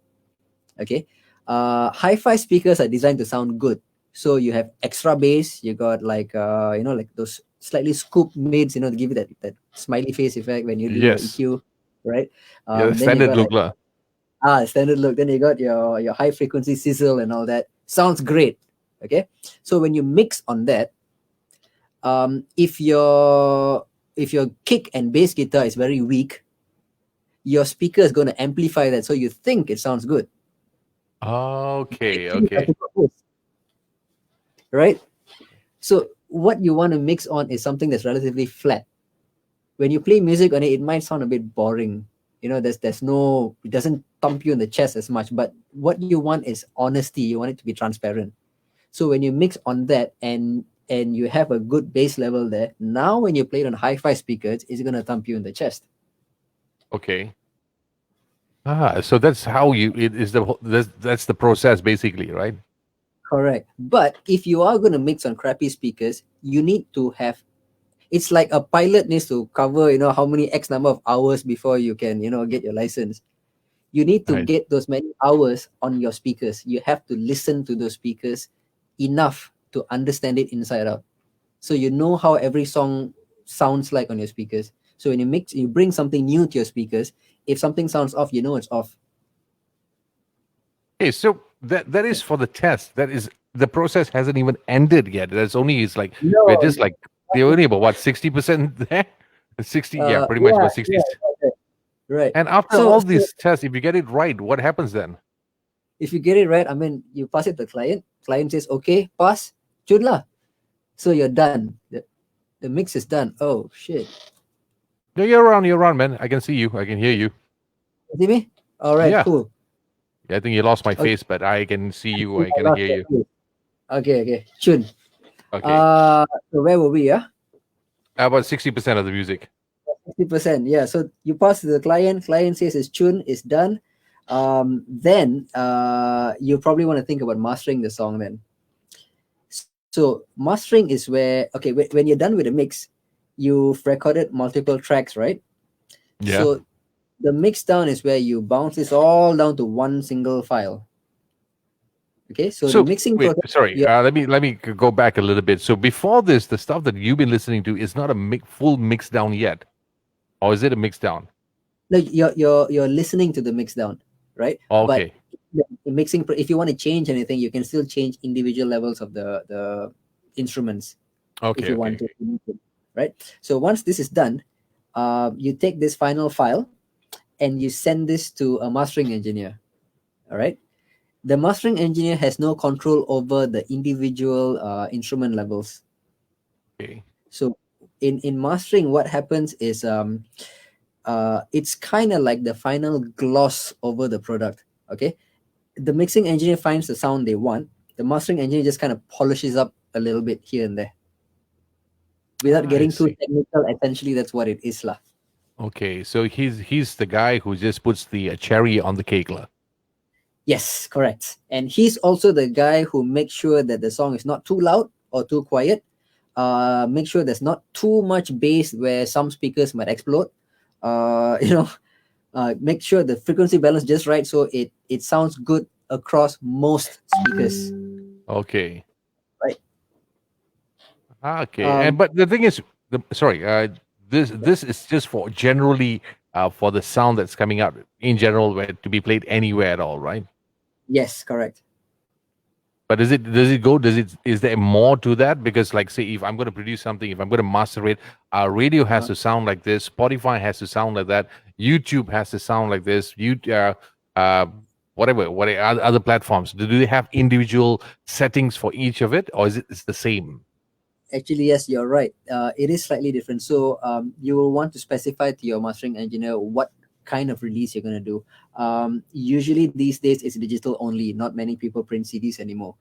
Okay. Hi-fi speakers are designed to sound good. So you have extra bass. You got like like those slightly scoop mids. To give you that smiley face effect when you do your Yes. EQ, right? Yeah, the Then you standard got look like lah. standard look. Then you got your high frequency sizzle and all that. Sounds great. Okay. So when you mix on that, if your kick and bass guitar is very weak, your speaker is going to amplify that, so you think it sounds good. Okay, Actually, that's okay. the purpose, right? So what you want to mix on is something that's relatively flat. When you play music on it, it might sound a bit boring. There's no, it doesn't thump you in the chest as much. But what you want is honesty. You want it to be transparent. So when you mix on that and you have a good bass level there, now when you play it on hi-fi speakers, it's gonna thump you in the chest. Okay. So that's how it is that's the process basically, right? Correct. But if you are going to mix on crappy speakers, you need to have, it's like a pilot needs to cover, how many X number of hours before you can, get your license. You need to Right. get those many hours on your speakers. You have to listen to those speakers enough to understand it inside out. So you know how every song sounds like on your speakers. So when you mix, you bring something new to your speakers. If something sounds off, you know it's off. Okay, so that is for the test. That is the process hasn't even ended yet. That's only it's like we're No, just like they're only about what 60% there, 60, yeah, pretty much yeah, about 60. yeah, right. Right. And after So, all so these tests, if you get it right, what happens then? if you get it right, I mean, you pass it to the client. Client says, okay, pass, chun lah. So you're done. The mix is done. Oh, shit. No, you're around, man. I can see you. I can hear you. You see me? All right, Yeah, cool. I think you lost my Okay, face, but I can see I you. think I I can lost hear that you. too. Okay. Chun. Okay, So where were we? Yeah? about 60% of the music. 50%. Yeah. So you pass to the client. Client says it's chun, it's done. Then you probably want to think about mastering the song then. So mastering is where, okay, when you're done with the mix, you've recorded multiple tracks, right? Yeah. So the mix down is where you bounce this all down to one single file. Okay, so the So mixing wait, process, sorry. yeah, Let me go back a little bit. So before this, the stuff that you've been listening to is not a full mix down yet, or is it a mix down? like you're listening to the mix down, right? But Okay. the mixing, if you want to change anything, you can still change individual levels of the instruments if Okay. you Okay. want to, Okay. right? So once this is done, you take this final file and you send this to a mastering engineer. All right. The mastering engineer has no control over the individual instrument levels. Okay. So in mastering, what happens is it's kind of like the final gloss over the product. Okay, the mixing engineer finds the sound they want. The mastering engineer just kind of polishes up a little bit here and there without I getting too see. technical. Essentially, that's what it is, lah. Okay. So he's the guy who just puts the cherry on the cake, lah. Yes, correct. And he's also the guy who makes sure that the song is not too loud or too quiet. Make sure there's not too much bass where some speakers might explode. Uh, you know, make sure the frequency balance just right so it sounds good across most speakers. Okay. Right. Okay. And Um, but the thing is, sorry. This is just for generally for the sound that's coming out in general, where to be played anywhere at all, right? yes, correct. But is there more to that? Because like say if I'm going to produce something, if I'm going to master it, radio has Uh, to sound like this, Spotify has to sound like that, YouTube has to sound like this, you what other platforms? Do they have individual settings for each of it, or is it's the same? Actually, yes, you're right. It is slightly different. So you will want to specify to your mastering engineer what kind of release you're going to do. Usually these days it's digital only. Not many people print CDs anymore.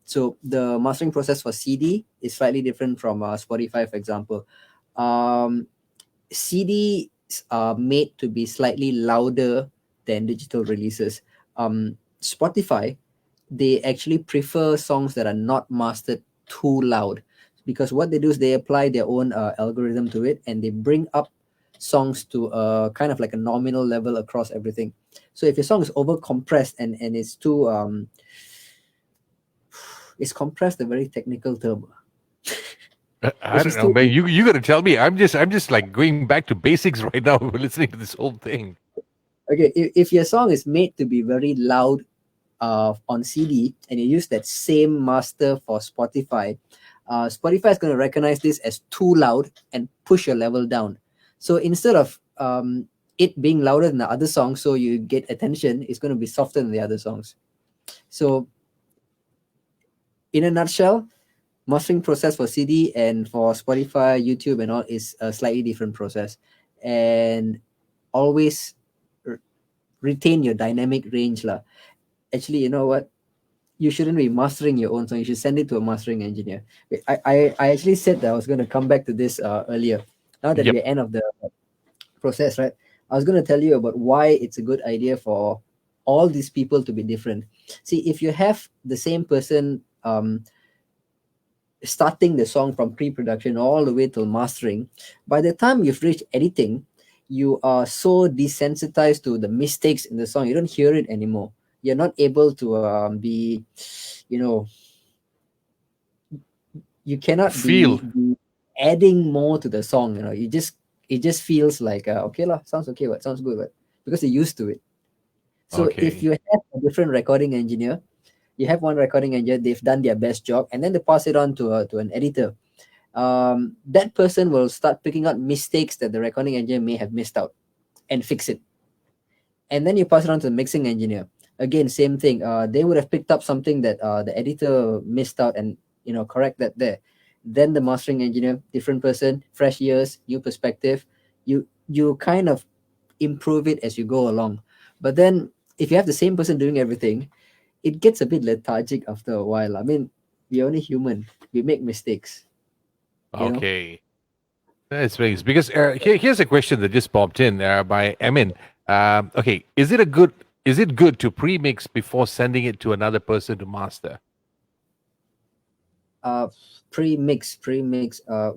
So the mastering process for CD is slightly different from Spotify, for example. Um, CDs are made to be slightly louder than digital releases. Spotify, they actually prefer songs that are not mastered too loud, because what they do is they apply their own algorithm to it, and they bring up songs to a kind of like a nominal level across everything. So if your song is over compressed and it's too it's compressed, a very technical term. I If don't it's know, too man. You got to tell me. I'm just like going back to basics right now. Listening to this whole thing. okay, if your song is made to be very loud on CD, and you use that same master for Spotify, Spotify is going to recognize this as too loud and push your level down. So instead of it being louder than the other songs, so you get attention, it's going to be softer than the other songs. So in a nutshell, mastering process for CD and for Spotify, YouTube, and all is a slightly different process, and always r- retain your dynamic range, lah. Actually, you know what? You shouldn't be mastering your own song. You should send it to a mastering engineer. Wait, I actually said that I was going to come back to this earlier. Now that Yep. we're end of the process, right? I was going to tell you about why it's a good idea for all these people to be different. See, if you have the same person starting the song from pre-production all the way till mastering, by the time you've reached editing, you are so desensitized to the mistakes in the song. You don't hear it anymore. You're not able to be, you know, you cannot Feel. be adding more to the song. You know, you just it just feels like okay lah, sounds okay, what sounds good, what, because you're used to it. So if Okay. you have a different recording engineer, you have one recording engineer, they've done their best job, and then they pass it on to an editor. That person will start picking out mistakes that the recording engineer may have missed out and fix it. And then you pass it on to the mixing engineer. Again, same thing. They would have picked up something that the editor missed out, and correct that there. Then the mastering engineer, different person, fresh ears, new perspective. You kind of improve it as you go along. But then if you have the same person doing everything, it gets a bit lethargic after a while. I mean, we're only human. We make mistakes, you know. Okay. That's nice because here's a question that just popped in by Emin. Okay, is it good to pre-mix before sending it to another person to master? uh Pre-mix,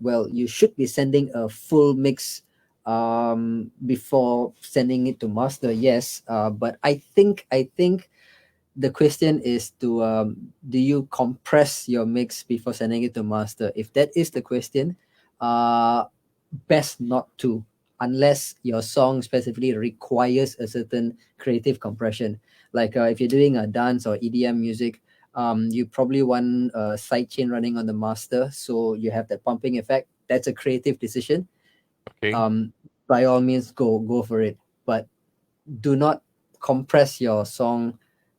well, you should be sending a full mix before sending it to master, yes. But I think the question is to do you compress your mix before sending it to master? If that is the question, uh best not to, unless your song specifically requires a certain creative compression. Like if you're doing a dance or EDM music, you probably want a sidechain running on the master, so you have that pumping effect. That's a creative decision. Okay. um by all means, go for it, but do not compress your song,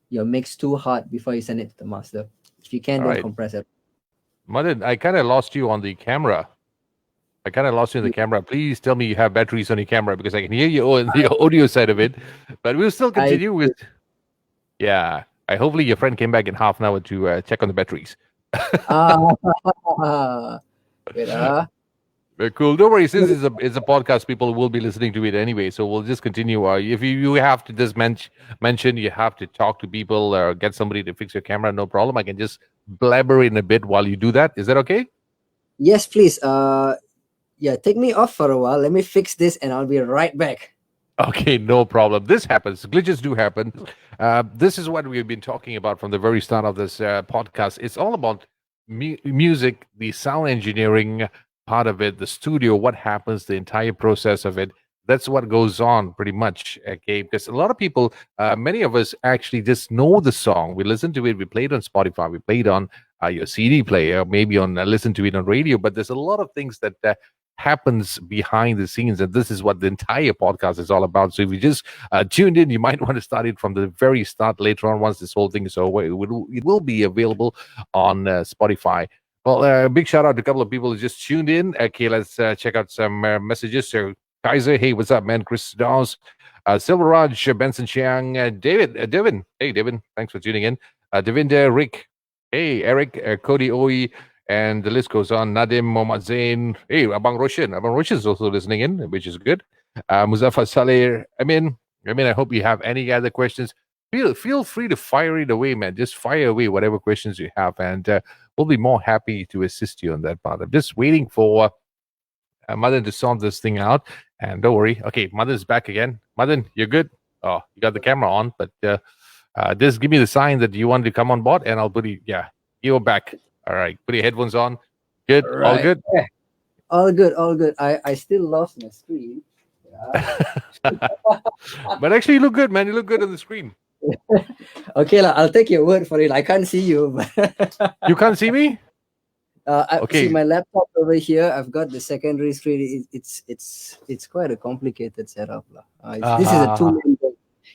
your mix too hard before you send it to the master. If you can, All don't right. compress it. Madan, I kind of lost you on the camera. I kind of lost you in the You- camera. Please tell me you have batteries on your camera because I can hear you on the audio side of it. But we'll still I continue with. Yeah. I hopefully your friend came back in half an hour to check on the batteries. ah wait Very cool. Don't worry. Since it's a podcast, people will be listening to it anyway. So we'll just continue. If you have to just mention you have to talk to people or get somebody to fix your camera, no problem. I can just blabber in a bit while you do that. Is that okay? Yes, please. Yeah, take me off for a while. Let me fix this, and I'll be right back. Okay, no problem. This happens. Glitches do happen. This is what we've been talking about from the very start of this podcast. It's all about music, the sound engineering part of it, the studio, what happens, the entire process of it. That's what goes on pretty much. Okay, because a lot of people, many of us actually just know the song. We listen to it. We play it on Spotify. We play it on your CD player, maybe on listen to it on radio. But there's a lot of things that happens behind the scenes, and this is what the entire podcast is all about. So if you just tuned in, you might want to start it from the very start later on. Once this whole thing is over, it will be available on Spotify. Well, big shout out to a couple of people who just tuned in. Okay, let's check out some messages. So Kaiser, hey, what's up, man? Chris Dawes, Silveraj, Benson Chiang, David, Devin, hey, Devin, thanks for tuning in. Devinder, Rick, hey, Eric, Cody Oi, and the list goes on. Nadim, Mohammad Zain, hey, Abang Roshan is also listening in, which is good. Muzaffar Saleh, I hope you have any other questions. Feel free to fire it away, man. Just fire away whatever questions you have, and we'll be more happy to assist you on that part. I'm just waiting for Madan to sort this thing out. And don't worry. Okay, Madan's back again. Madan, you're good. Oh, you got the camera on, but just give me the sign that you want to come on board, and I'll put you. Yeah, you're back. All right, put your headphones on. Good. Right. All good. Yeah. All good. All good. I still lost my screen. Yeah. But actually, you look good, man. You look good on the screen. Okay, I'll take your word for it. I can't see you. But You can't see me? See my laptop over here. I've got the secondary screen. It's quite a complicated setup. This is a two-man job.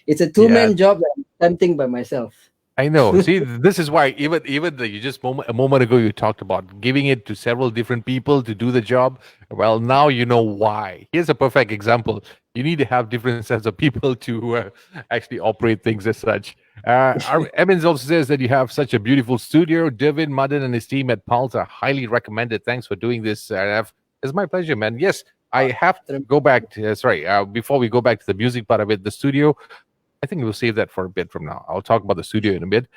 It's a two-man job that I'm attempting by myself. I know. See, this is why even you just a moment ago you talked about giving it to several different people to do the job. Well, now you know why. Here's a perfect example. You need to have different sets of people to actually operate things as such. Evans also says that you have such a beautiful studio. Devin, Madan, and his team at Pulse are highly recommended. Thanks for doing this. It's my pleasure, man. Yes, I have to go back to, before we go back to the music part of it, the studio. I think we'll save that for a bit from now. I'll talk about the studio in a bit.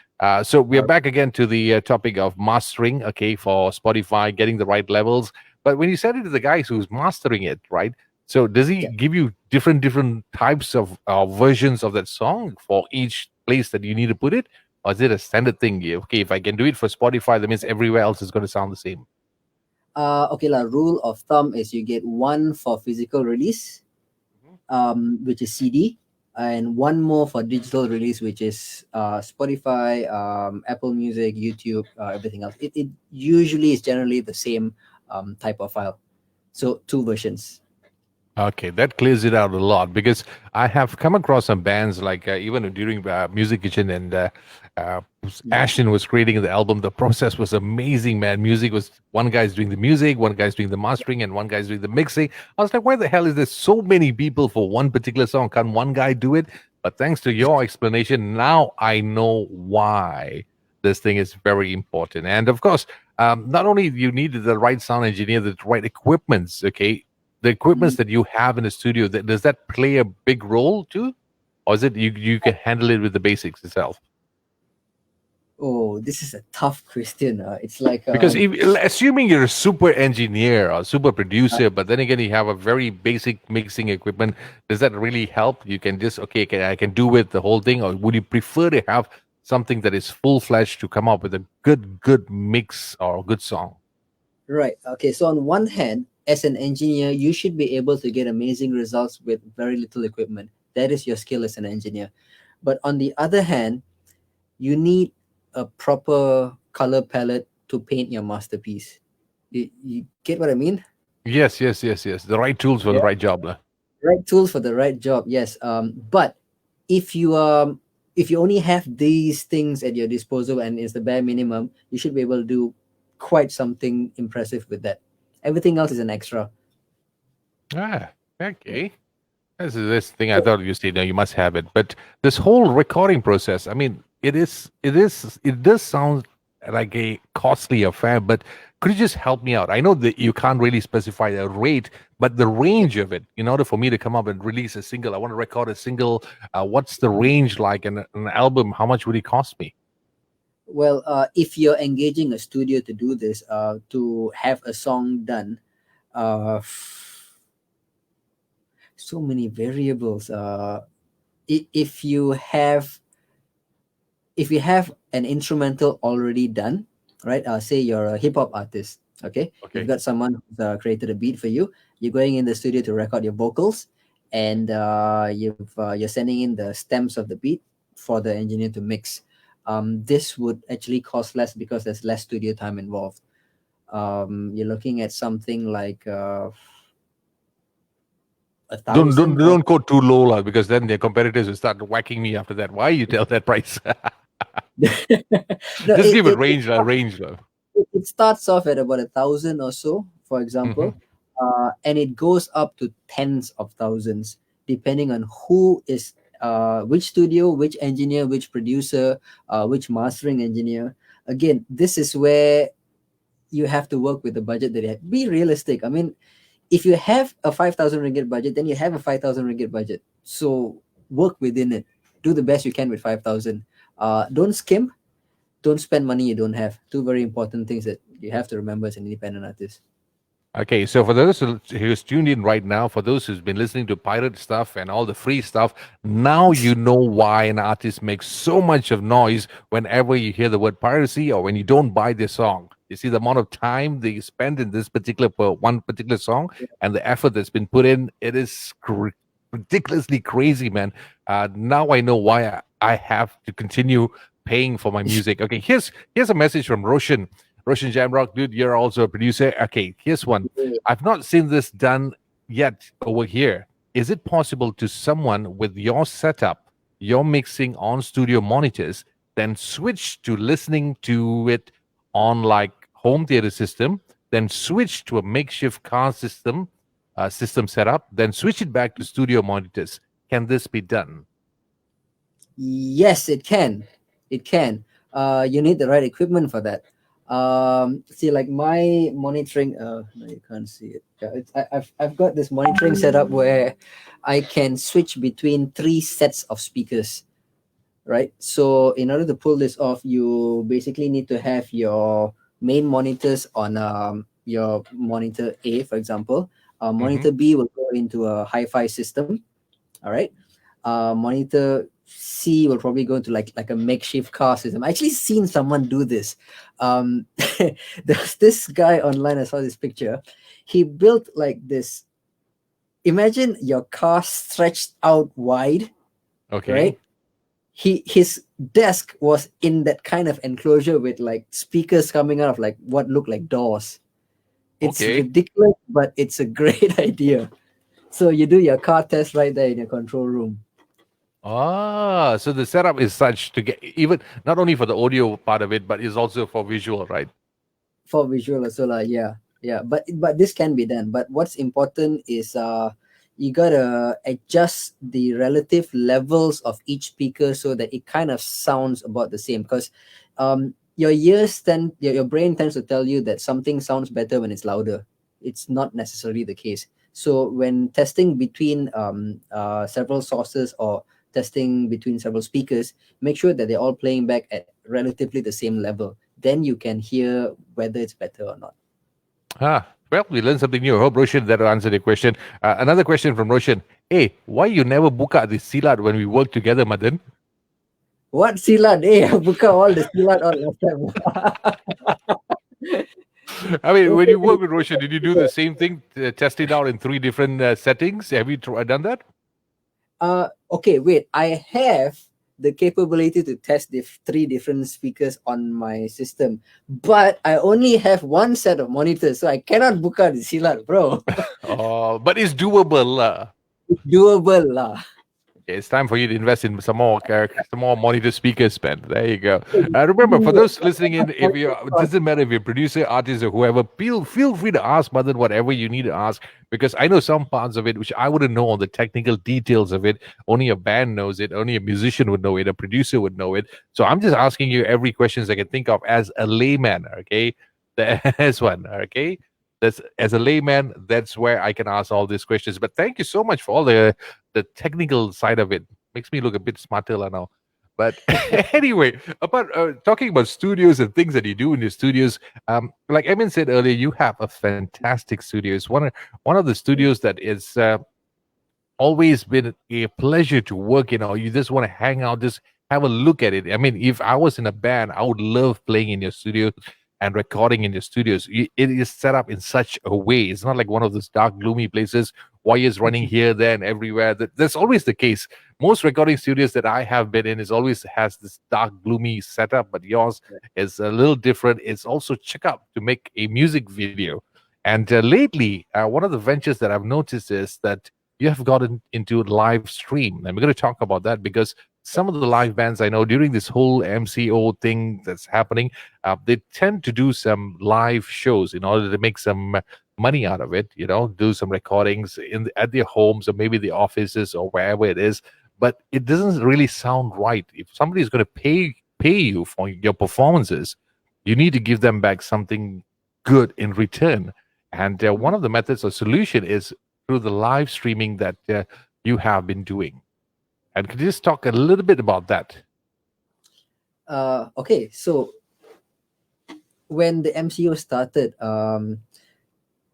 So we're back again to the topic of mastering, okay, for Spotify, getting the right levels. But when you send it to the guys who's mastering it, right? So does he give you different types of versions of that song for each place that you need to put it? Or is it a standard thing? Okay, if I can do it for Spotify, that means everywhere else is going to sound the same. Rule of thumb is you get one for physical release, which is CD, and one more for digital release, which is Spotify, Apple Music, YouTube, everything else. It usually is generally the same type of file. So 2 versions. Okay, that clears it out a lot because I have come across some bands like even during Music Kitchen and Ashton was creating the album. The process was amazing, man. Music was one guy's doing the music, one guy's doing the mastering, and one guy's doing the mixing. I was like, why the hell is there so many people for one particular song? Can't one guy do it? But thanks to your explanation, now I know why this thing is very important. And of course, not only you need the right sound engineer, the right equipments, okay, the equipments that you have in the studio, does that play a big role too, or is it you can handle it with the basics itself? Oh, this is a tough question. It's like Because assuming you're a super engineer or super producer, but then again you have a very basic mixing equipment, does that really help? You can just I can do with the whole thing, or would you prefer to have something that is full fledged to come up with a good mix or a good song? Right. Okay. So on one hand, as an engineer, you should be able to get amazing results with very little equipment. That is your skill as an engineer. But on the other hand, you need a proper color palette to paint your masterpiece. You get what I mean? Yes. The right tools for the right job. Right tools for the right job. Yes. But if you only have these things at your disposal and it's the bare minimum, you should be able to do quite something impressive with that. Everything else is an extra. Okay. This thing I thought you said, no, you must have it. But this whole recording process, I mean, it does sound like a costly affair, but could you just help me out? I know that you can't really specify a rate, but the range of it, in order for me to come up and release a single, I want to record a single. What's the range like in an album? How much would it cost me? Well, if you're engaging a studio to do this, to have a song done, so many variables. If you have an instrumental already done, right? Say you're a hip hop artist, okay? You've got someone who's created a beat for you. You're going in the studio to record your vocals, and you're sending in the stems of the beat for the engineer to mix. This would actually cost less because there's less studio time involved. You're looking at something like a Don't don't thousand or don't go too low, lah, because then the competitors will start whacking me after that. Why you tell that price? no, Just give a range, lah, range, lah. it starts off at about 1,000 or so, for example, Mhm. and it goes up to tens of thousands, depending on who is, which studio, which engineer, which producer, which mastering engineer. Again, this is where you have to work with the budget that you have. Be realistic. I mean, if you have a 5,000 ringgit budget, then you have a 5,000 ringgit budget. So work within it. Do the best you can with 5,000. Don't skimp. Don't spend money you don't have. Two very important things that you have to remember as an independent artist. Okay, so for those who's tuned in right now, for those who's been listening to pirate stuff and all the free stuff, now you know why an artist makes so much of noise whenever you hear the word piracy or when you don't buy their song. You see the amount of time they spend in this particular one particular song and the effort that's been put in. It is ridiculously crazy, man. Now I know why I have to continue paying for my music. Okay, here's a message from Roshan. Roshan Jamrock, dude, you're also a producer. Okay, here's one. I've not seen this done yet over here. Is it possible to someone with your setup, your mixing on studio monitors, then switch to listening to it on like home theater system, then switch to a makeshift car system setup, then switch it back to studio monitors? Can this be done? Yes, it can. It can. You need the right equipment for that. See, like my monitoring. No, you can't see it. Yeah, I've got this monitoring setup where I can switch between three sets of speakers. Right. So in order to pull this off, you basically need to have your main monitors on your monitor A, for example. Mm-hmm. Monitor B will go into a hi-fi system. All right. Monitor C will probably go into like a makeshift car system. I actually seen someone do this. There's this guy online. I saw this picture. He built like this. Imagine your car stretched out wide, Okay. right? His desk was in that kind of enclosure with like speakers coming out of like what looked like doors. It's Okay. ridiculous, but it's a great idea. So you do your car test right there in your control room. Ah, so the setup is such to get even not only for the audio part of it, but is also for visual, right? For visual also lah, yeah, but this can be done. But what's important is you gotta adjust the relative levels of each speaker so that it kind of sounds about the same, because your ears tend your brain tends to tell you that something sounds better when it's louder. It's not necessarily the case. So when testing between several sources or testing between several speakers, make sure that they're all playing back at relatively the same level. Then you can hear whether it's better or not. Ah, well, we learned something new. I hope Roshan that answered the question. Another question from Roshan. Hey, why you never book out the silat when we work together, Madan? What silat? I buka all the silat all last time. I mean, when you work with Roshan, did you do the same thing, test it out in three different settings? Have you done that? Okay, wait. I have the capability to test the three different speakers on my system, but I only have one set of monitors, so I cannot book out the silat, bro. Oh, but it's doable. It's doable lah. Okay, it's time for you to invest in some more monitor speakers, man. There you go. Remember, for those listening in, if you it doesn't matter if you're a producer, artist, or whoever, feel free to ask Madan whatever you need to ask, because I know some parts of it which I wouldn't know on the technical details of it. Only a band knows it. Only a musician would know it. A producer would know it. So I'm just asking you every questions I can think of as a layman. Okay, there's one. Okay. That's as a layman, that's where I can ask all these questions. But thank you so much for all the technical side of it. Makes me look a bit smarter now. But anyway, about talking about studios and things that you do in your studios, like Emin said earlier, you have a fantastic studio. It's one of the studios that is always been a pleasure to work in, or you just want to hang out, just have a look at it. I mean, if I was in a band, I would love playing in your studio and recording in your studios. It is set up in such a way. It's not like one of those dark, gloomy places, wires running here, there, and everywhere. That's always the case. most recording studios that I have been in is always has this dark, gloomy setup, but yours is a little different. It's also check up to make a music video. And lately, one of the ventures that I've noticed is that you have gotten into live stream, and we're going to talk about that because some of the live bands I know during this whole MCO thing that's happening, they tend to do some live shows in order to make some money out of it. Do some recordings at their homes or maybe the offices or wherever it is. But it doesn't really sound right. If somebody is going to pay you for your performances, you need to give them back something good in return. And one of the methods or solution is through the live streaming that you have been doing. And could you just talk a little bit about that? Okay, so when the MCO started,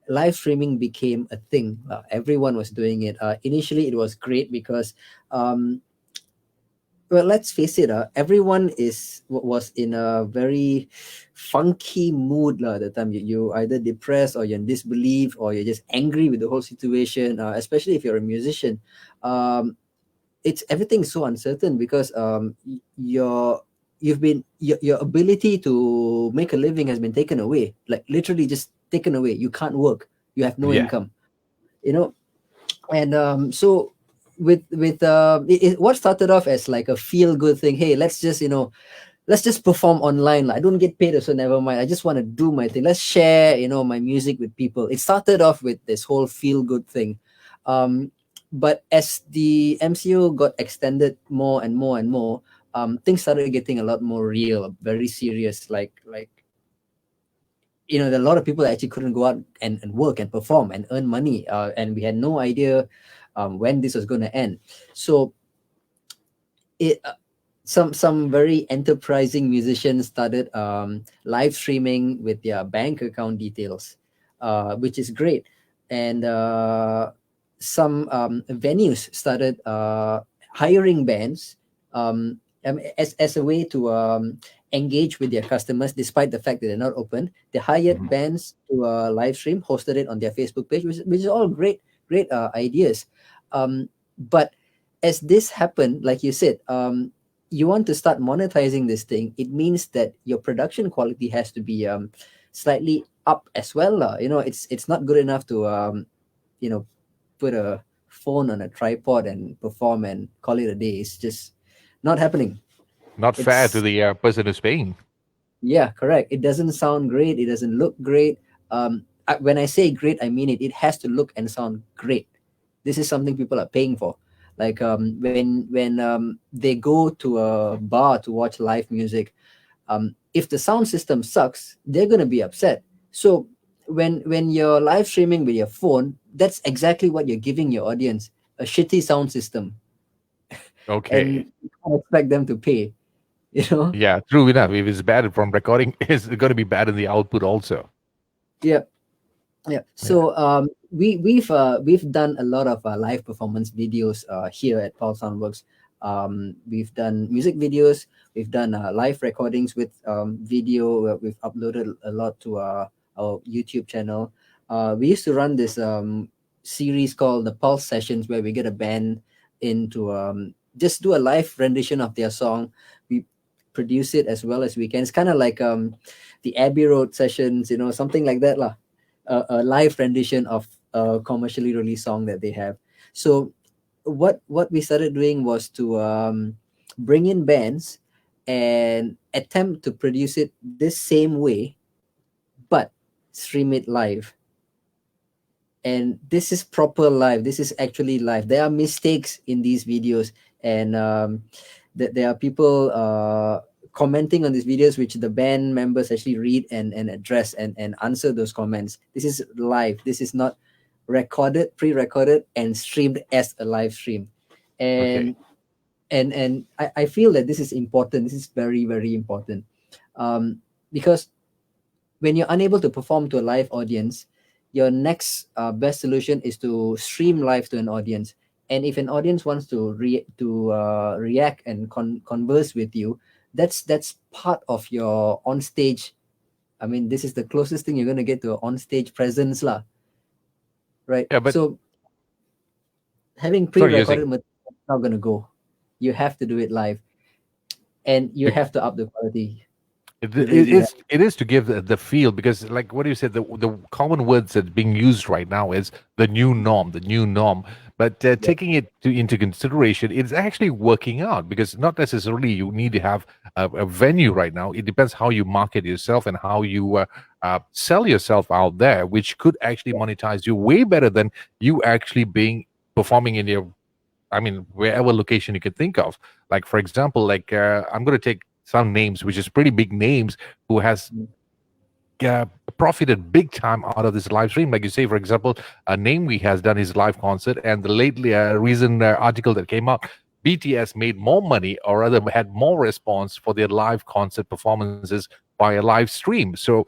live streaming became a thing. Everyone was doing it. Initially, it was great because, well, let's face it. Everyone was in a very funky mood at the time. You either depressed or you're in disbelief or you're just angry with the whole situation. Especially if you're a musician, it's everything's so uncertain because your ability to make a living has been taken away, like literally just taken away. You can't work, you have no Yeah. income, and so what started off as like a feel good thing. Hey, let's just perform online. I don't get paid, so never mind, I just want to do my thing. Let's share my music with people. It started off with this whole feel good thing. But as the MCO got extended more and more and more, things started getting a lot more real, very serious. Like there are a lot of people that actually couldn't go out and work and perform and earn money, and we had no idea when this was going to end. So it some very enterprising musicians started live streaming with their bank account details, which is great. And some venues started hiring bands as a way to engage with their customers despite the fact that they're not open. They hired Mhm. bands to live stream, hosted it on their Facebook page, which is all great ideas. But as this happened, like you said, you want to start monetizing this thing. It means that your production quality has to be slightly up as well. It's not good enough to you know put a phone on a tripod and perform and call it a day. It's just not happening. Not fair to It's the person who's paying. Yeah, correct. It doesn't sound great. It doesn't look great. When I say great, I mean it. It has to look and sound great. This is something people are paying for. Like when they go to a bar to watch live music, if the sound system sucks, they're gonna be upset. So when you're live streaming with your phone, that's exactly what you're giving your audience: a shitty sound system, and Okay. you can't expect them to pay. You know? Yeah, true enough. If it's bad from recording, it's going to be bad in the output also. Yeah. Yeah. Yeah. So we've done a lot of live performance videos here at Pulse Soundworks. We've done music videos. We've done live recordings with video. We've uploaded a lot to our YouTube channel. We used to run this series called the Pulse Sessions, where we get a band in to just do a live rendition of their song. We produce it as well as we can. It's kind of like the Abbey Road sessions, something like that, lah. A live rendition of a commercially released song that they have. So what we started doing was to bring in bands and attempt to produce it this same way, but stream it live. And this is proper live. This is actually live. There are mistakes in these videos, and there are people commenting on these videos, which the band members actually read and address and answer those comments. This is live. This is not recorded, pre-recorded, and streamed as a live stream. Okay. And I feel that this is important. This is very, very important, because when you're unable to perform to a live audience, your next best solution is to stream live to an audience. And if an audience wants to react and converse with you, that's part of your on stage. I mean, this is the closest thing you're going to get to an on stage presence, lah. Right? Yeah, but So having sorry, you're pre-recorded saying. material is not going to go. you have to do it live, and you Bec- have to up the quality. It, You it really have. is it is to give the feel, because like what you said, the common words that's being used right now is the new norm. But Yeah, taking it into consideration, it's actually working out, because not necessarily you need to have a venue right now. It depends how you market yourself and how you sell yourself out there, which could actually monetize you way better than you actually being performing in your, I mean, wherever location you could think of. Like, for example, like I'm going to take some names, which is pretty big names, who has mm, uh, profited big time out of this live stream. Like you say, for example, a name we has done his live concert, and the lately recent article that came out, BTS made more money, or rather had more response for their live concert performances via live stream. So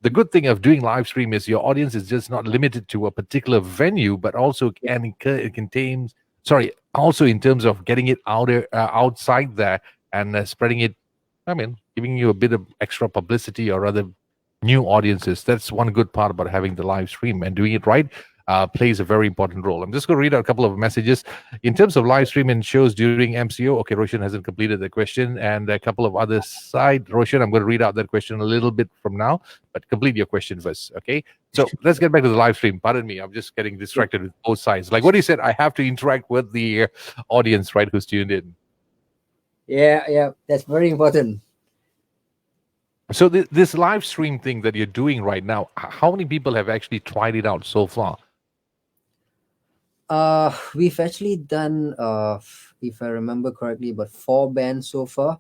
the good thing of doing live stream is your audience is just not limited to a particular venue, but also yeah, and it contains, sorry, also in terms of getting it out there, outside there, and spreading it, I mean, giving you a bit of extra publicity, or rather new audiences. That's one good part about having the live stream, and doing it right plays a very important role. I'm just going to read out a couple of messages. In terms of live stream and shows during MCO, okay, Roshan hasn't completed the question, and a couple of other side. Roshan, I'm going to read out that question a little bit from now, but complete your question first, okay? So let's get back to the live stream. Pardon me, I'm just getting yeah, distracted with both sides. Like what you said, I have to interact with the audience, right, who's tuned in. yeah, yeah. That's very important. So this live stream thing that you're doing right now, how many people have actually tried it out so far? We've actually done, if I remember correctly, about 4 bands so far.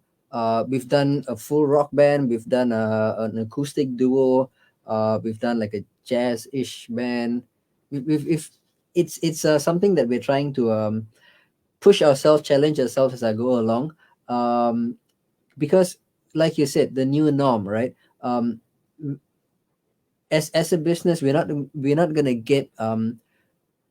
We've done a full rock band. We've done an acoustic duo. We've done like a jazz-ish band. We've it's something that we're trying to push ourselves, challenge ourselves as I go along. Um, because, like you said, the new norm, right? Um, as a business, we're not gonna get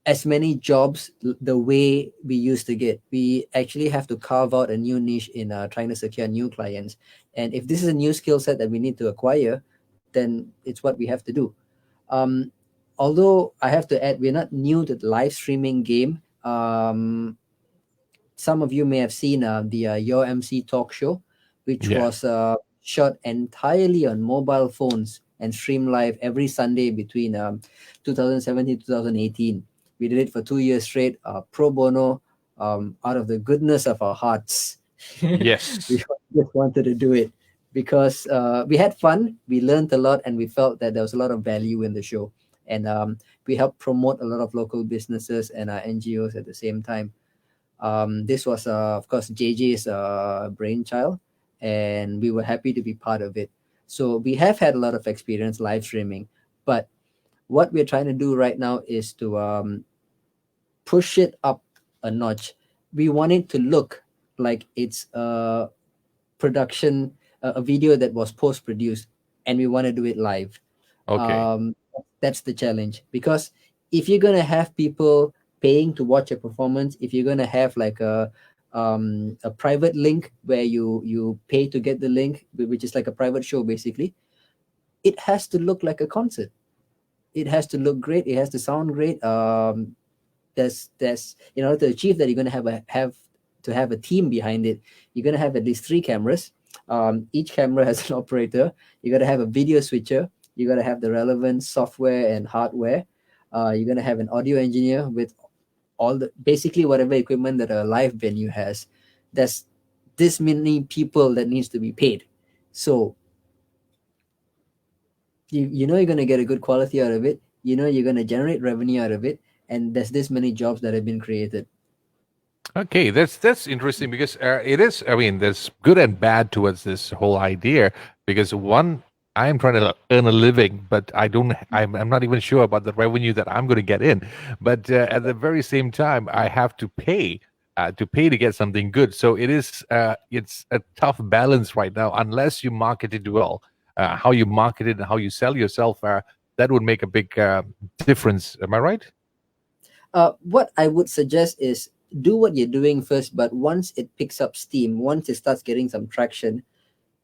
as many jobs the way we used to get. We actually have to carve out a new niche in trying to secure new clients. And if this is a new skill set that we need to acquire, then it's what we have to do. Um, Although I have to add, we're not new to the live streaming game. Some of you may have seen the Your MC talk show, which Yeah. was shot entirely on mobile phones and streamed live every Sunday between 2017 2018. We did it for 2 years straight, pro bono, out of the goodness of our hearts. We Yes. just wanted to do it because we had fun, we learned a lot, and we felt that there was a lot of value in the show. And we helped promote a lot of local businesses and NGOs at the same time. This was, of course, JJ's brainchild, and we were happy to be part of it. So we have had a lot of experience live streaming, but what we're trying to do right now is to push it up a notch. We want it to look like it's a production, a video that was post produced, and we want to do it live. Okay. That's the challenge, because if you're gonna have people paying to watch a performance, if you're gonna have like a private link where you pay to get the link, which is like a private show basically, it has to look like a concert. It has to look great. It has to sound great. There's in order to achieve that, you're gonna have a team behind it. You're gonna have at least 3 cameras. Each camera has an operator. You gotta have a video switcher. You gotta have the relevant software and hardware. You're gonna have an audio engineer with all the basically whatever equipment that a live venue has. There's this many people that needs to be paid. So you know you're gonna get a good quality out of it. You know you're gonna generate revenue out of it, and there's this many jobs that have been created. Okay, that's interesting, because it is. I mean, there's good and bad towards this whole idea, because one, I am trying to earn a living, but I don't. I'm not even sure about the revenue that I'm going to get in. But at the very same time, I have to pay to get something good. So it is. It's a tough balance right now, unless you market it well. How you market it and how you sell yourself, that would make a big difference. Am I right? What I would suggest is do what you're doing first, but once it picks up steam, once it starts getting some traction,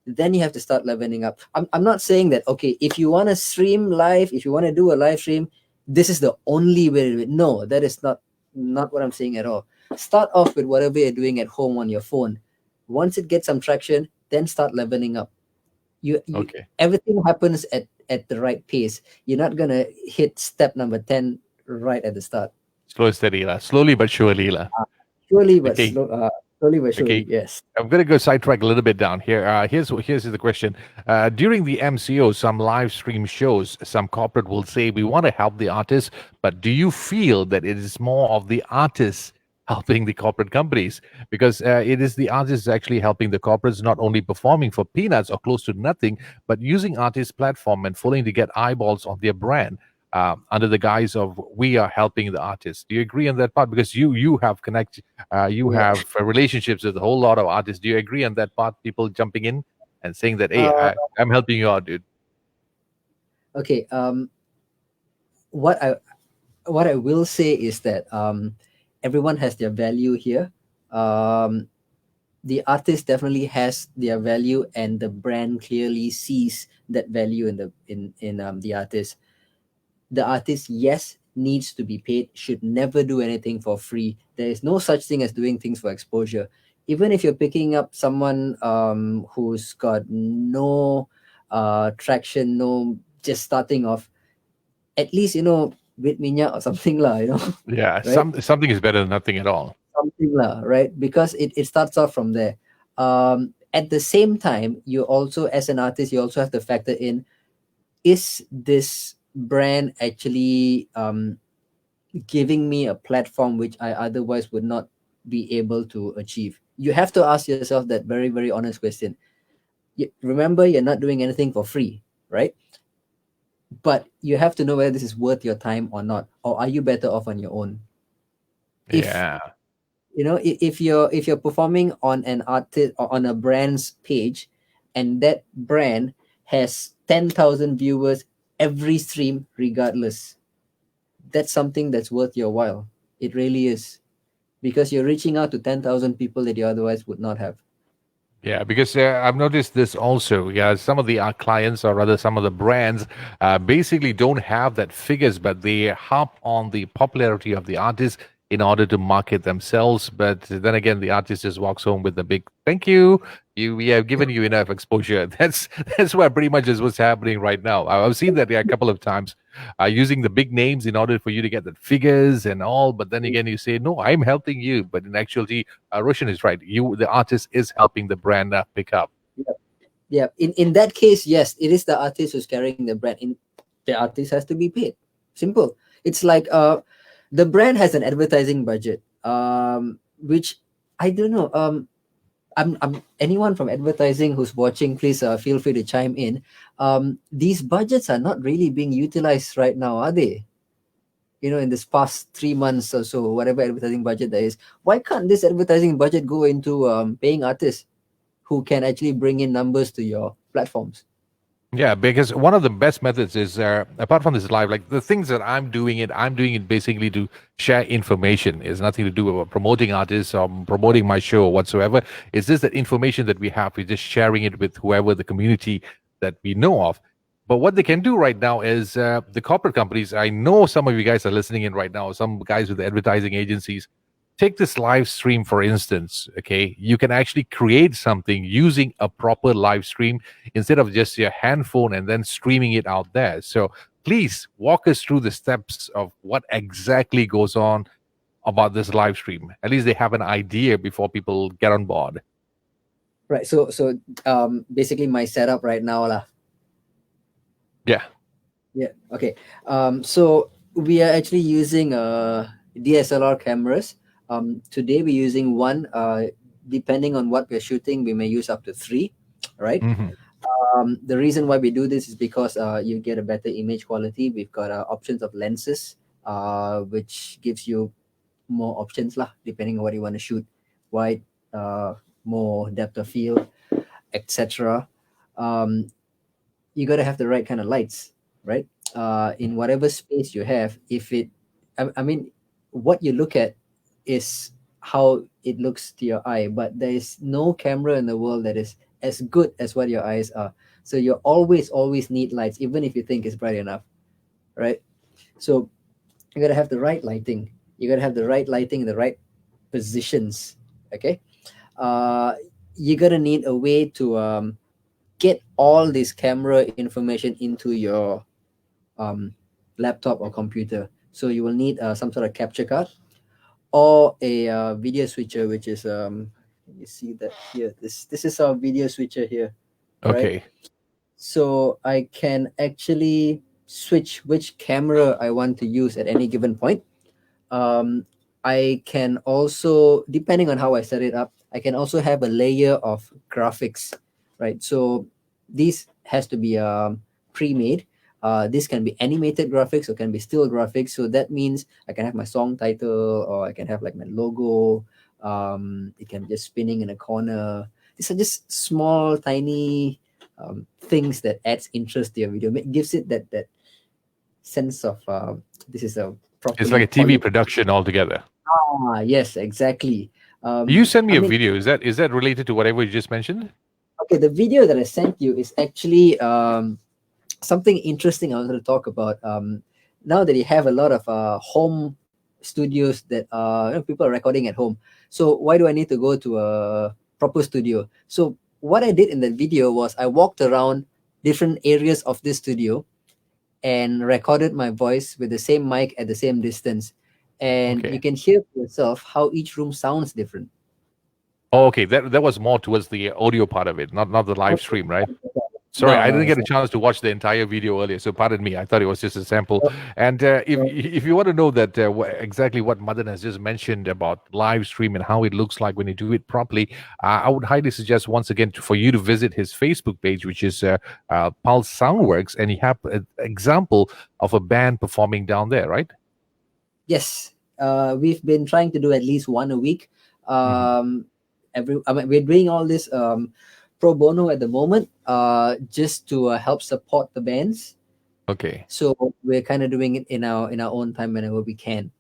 then you have to start leveling up. I'm not saying that, okay, if you want to stream live, if you want to do a live stream, this is the only way to do it. No, that is not what I'm saying at all. Start off with whatever you're doing at home on your phone. Once it gets some traction, then start leveling up. You Okay. Everything happens at the right pace. You're not gonna hit step number 10 right at the start. Slow and steady, lah. Slowly but surely, lah. Slowly but Okay. slow, slowly but Okay. surely. Yes. I'm going to go sidetrack a little bit down here. Here's the question. During the MCO, some live stream shows, some corporate will say we want to help the artists, but do you feel that it is more of the artists helping the corporate companies? Because it is the artists actually helping the corporates, not only performing for peanuts or close to nothing, but using artist platform and fully to get eyeballs on their brand. Under the guise of we are helping the artists. Do you agree on that part? Because you have you Yeah. have relationships with a whole lot of artists. Do you agree on that part? People jumping in and saying that, "Hey, Uh, I'm helping you out, dude." okay. What I what I will say is that everyone has their value here. Um, the artist definitely has their value, and the brand clearly sees that value in the artist. The artist, yes, needs to be paid, should never do anything for free. There is no such thing as doing things for exposure. Even if you're picking up someone who's got no traction, no, just starting off, at least, with minyak or something lah, Yeah, right? something is better than nothing at all. Something lah, right? Because it starts off from there. At the same time, you also, as an artist, you also have to factor in, is this brand actually giving me a platform which I otherwise would not be able to achieve? You have to ask yourself that very, very honest question. Remember, you're not doing anything for free, right? But you have to know whether this is worth your time or not, or are you better off on your own? If Yeah, if you're performing on an artist or on a brand's page, and that brand has 10,000 viewers every stream regardless, that's something that's worth your while. It really is, because you're reaching out to 10,000 people that you otherwise would not have. yeah, because I've noticed this also. Yeah, some of the clients, or rather, some of the brands, basically don't have that figures, but they harp on the popularity of the artist in order to market themselves. But then again, the artist just walks home with a big "thank you." We have given you enough exposure. That's what pretty much is what's happening right now. I've seen that, yeah, a couple of times, using the big names in order for you to get the figures and all. But then again, you say, "No, I'm helping you," but in actuality, Roshan is right. The artist, is helping the brand pick up. Yeah. Yeah. In that case, yes, it is the artist who's carrying the brand. The artist has to be paid. Simple. It's like the brand has an advertising budget, which I don't know. I'm anyone from advertising who's watching, please feel free to chime in. These budgets are not really being utilized right now, are they? In this past 3 months or so, whatever advertising budget there is, why can't this advertising budget go into paying artists who can actually bring in numbers to your platforms? Yeah, because one of the best methods is, apart from this live, like the things that I'm doing it basically to share information. It's nothing to do with promoting artists or promoting my show or whatsoever. It's just that information that we have, we're just sharing it with whoever the community that we know of. But what they can do right now is, the corporate companies. I know some of you guys are listening in right now. Some guys with the advertising agencies. Take this live stream, for instance. Okay, you can actually create something using a proper live stream instead of just your handphone and then streaming it out there. So please walk us through the steps of what exactly goes on about this live stream. At least they have an idea before people get on board. Right. So basically my setup right now lah. Yeah. Yeah. Okay. So we are actually using DSLR cameras. Today we're using one. Depending on what we're shooting, we may use up to three. Right. Hmm. The reason why we do this is because you get a better image quality. We've got options of lenses, which gives you more options lah, depending on what you want to shoot. Wide, more depth of field, etc. Um, you got to have the right kind of lights, right? In whatever space you have, if it, I mean, what you look at is how it looks to your eye, but there is no camera in the world that is as good as what your eyes are. So you always need lights, even if you think it's bright enough, right? So you got to have the right lighting. You got to have the right lighting, the right positions. Okay, uh, you're gonna need a way to get all this camera information into your um, laptop or computer. So you will need some sort of capture card or a video switcher, which is you see that here. This is our video switcher here, right? Okay. So I can actually switch which camera I want to use at any given point. um, I can also, depending on how I set it up, I can also have a layer of graphics, right? So this has to be pre-made. This can be animated graphics or can be still graphics. So that means I can have my song title or I can have like my logo. It can be just spinning in a corner. These are just small, tiny things that adds interest to your video. Gives it that sense of this is a It's like properly a TV polished. production altogether. Yes, exactly. You send me I a mean, video. Is that related to whatever you just mentioned? okay, the video that I sent you is actually something interesting I wanted to talk about. Now that you have a lot of home studios that people are recording at home, so why do I need to go to a proper studio? So what I did in that video was I walked around different areas of this studio and recorded my voice with the same mic at the same distance, and you Okay. can hear for yourself how each room sounds different. Oh, okay. That was more towards the audio part of it, not the live stream, right? Sorry, No, I no, didn't it's get a not. chance to watch the entire video earlier, so pardon me. I thought it was just a sample. And if you want to know that exactly what Madan has just mentioned about live stream and how it looks like when you do it properly, I would highly suggest once again for you to visit his Facebook page, which is Pulse Soundworks, and he have an example of a band performing down there, right? Yes, we've been trying to do at least one a week. Hmm. I mean, we're doing all this pro bono at the moment, just to help support the bands. Okay. So we're kind of doing it in our own time whenever we can.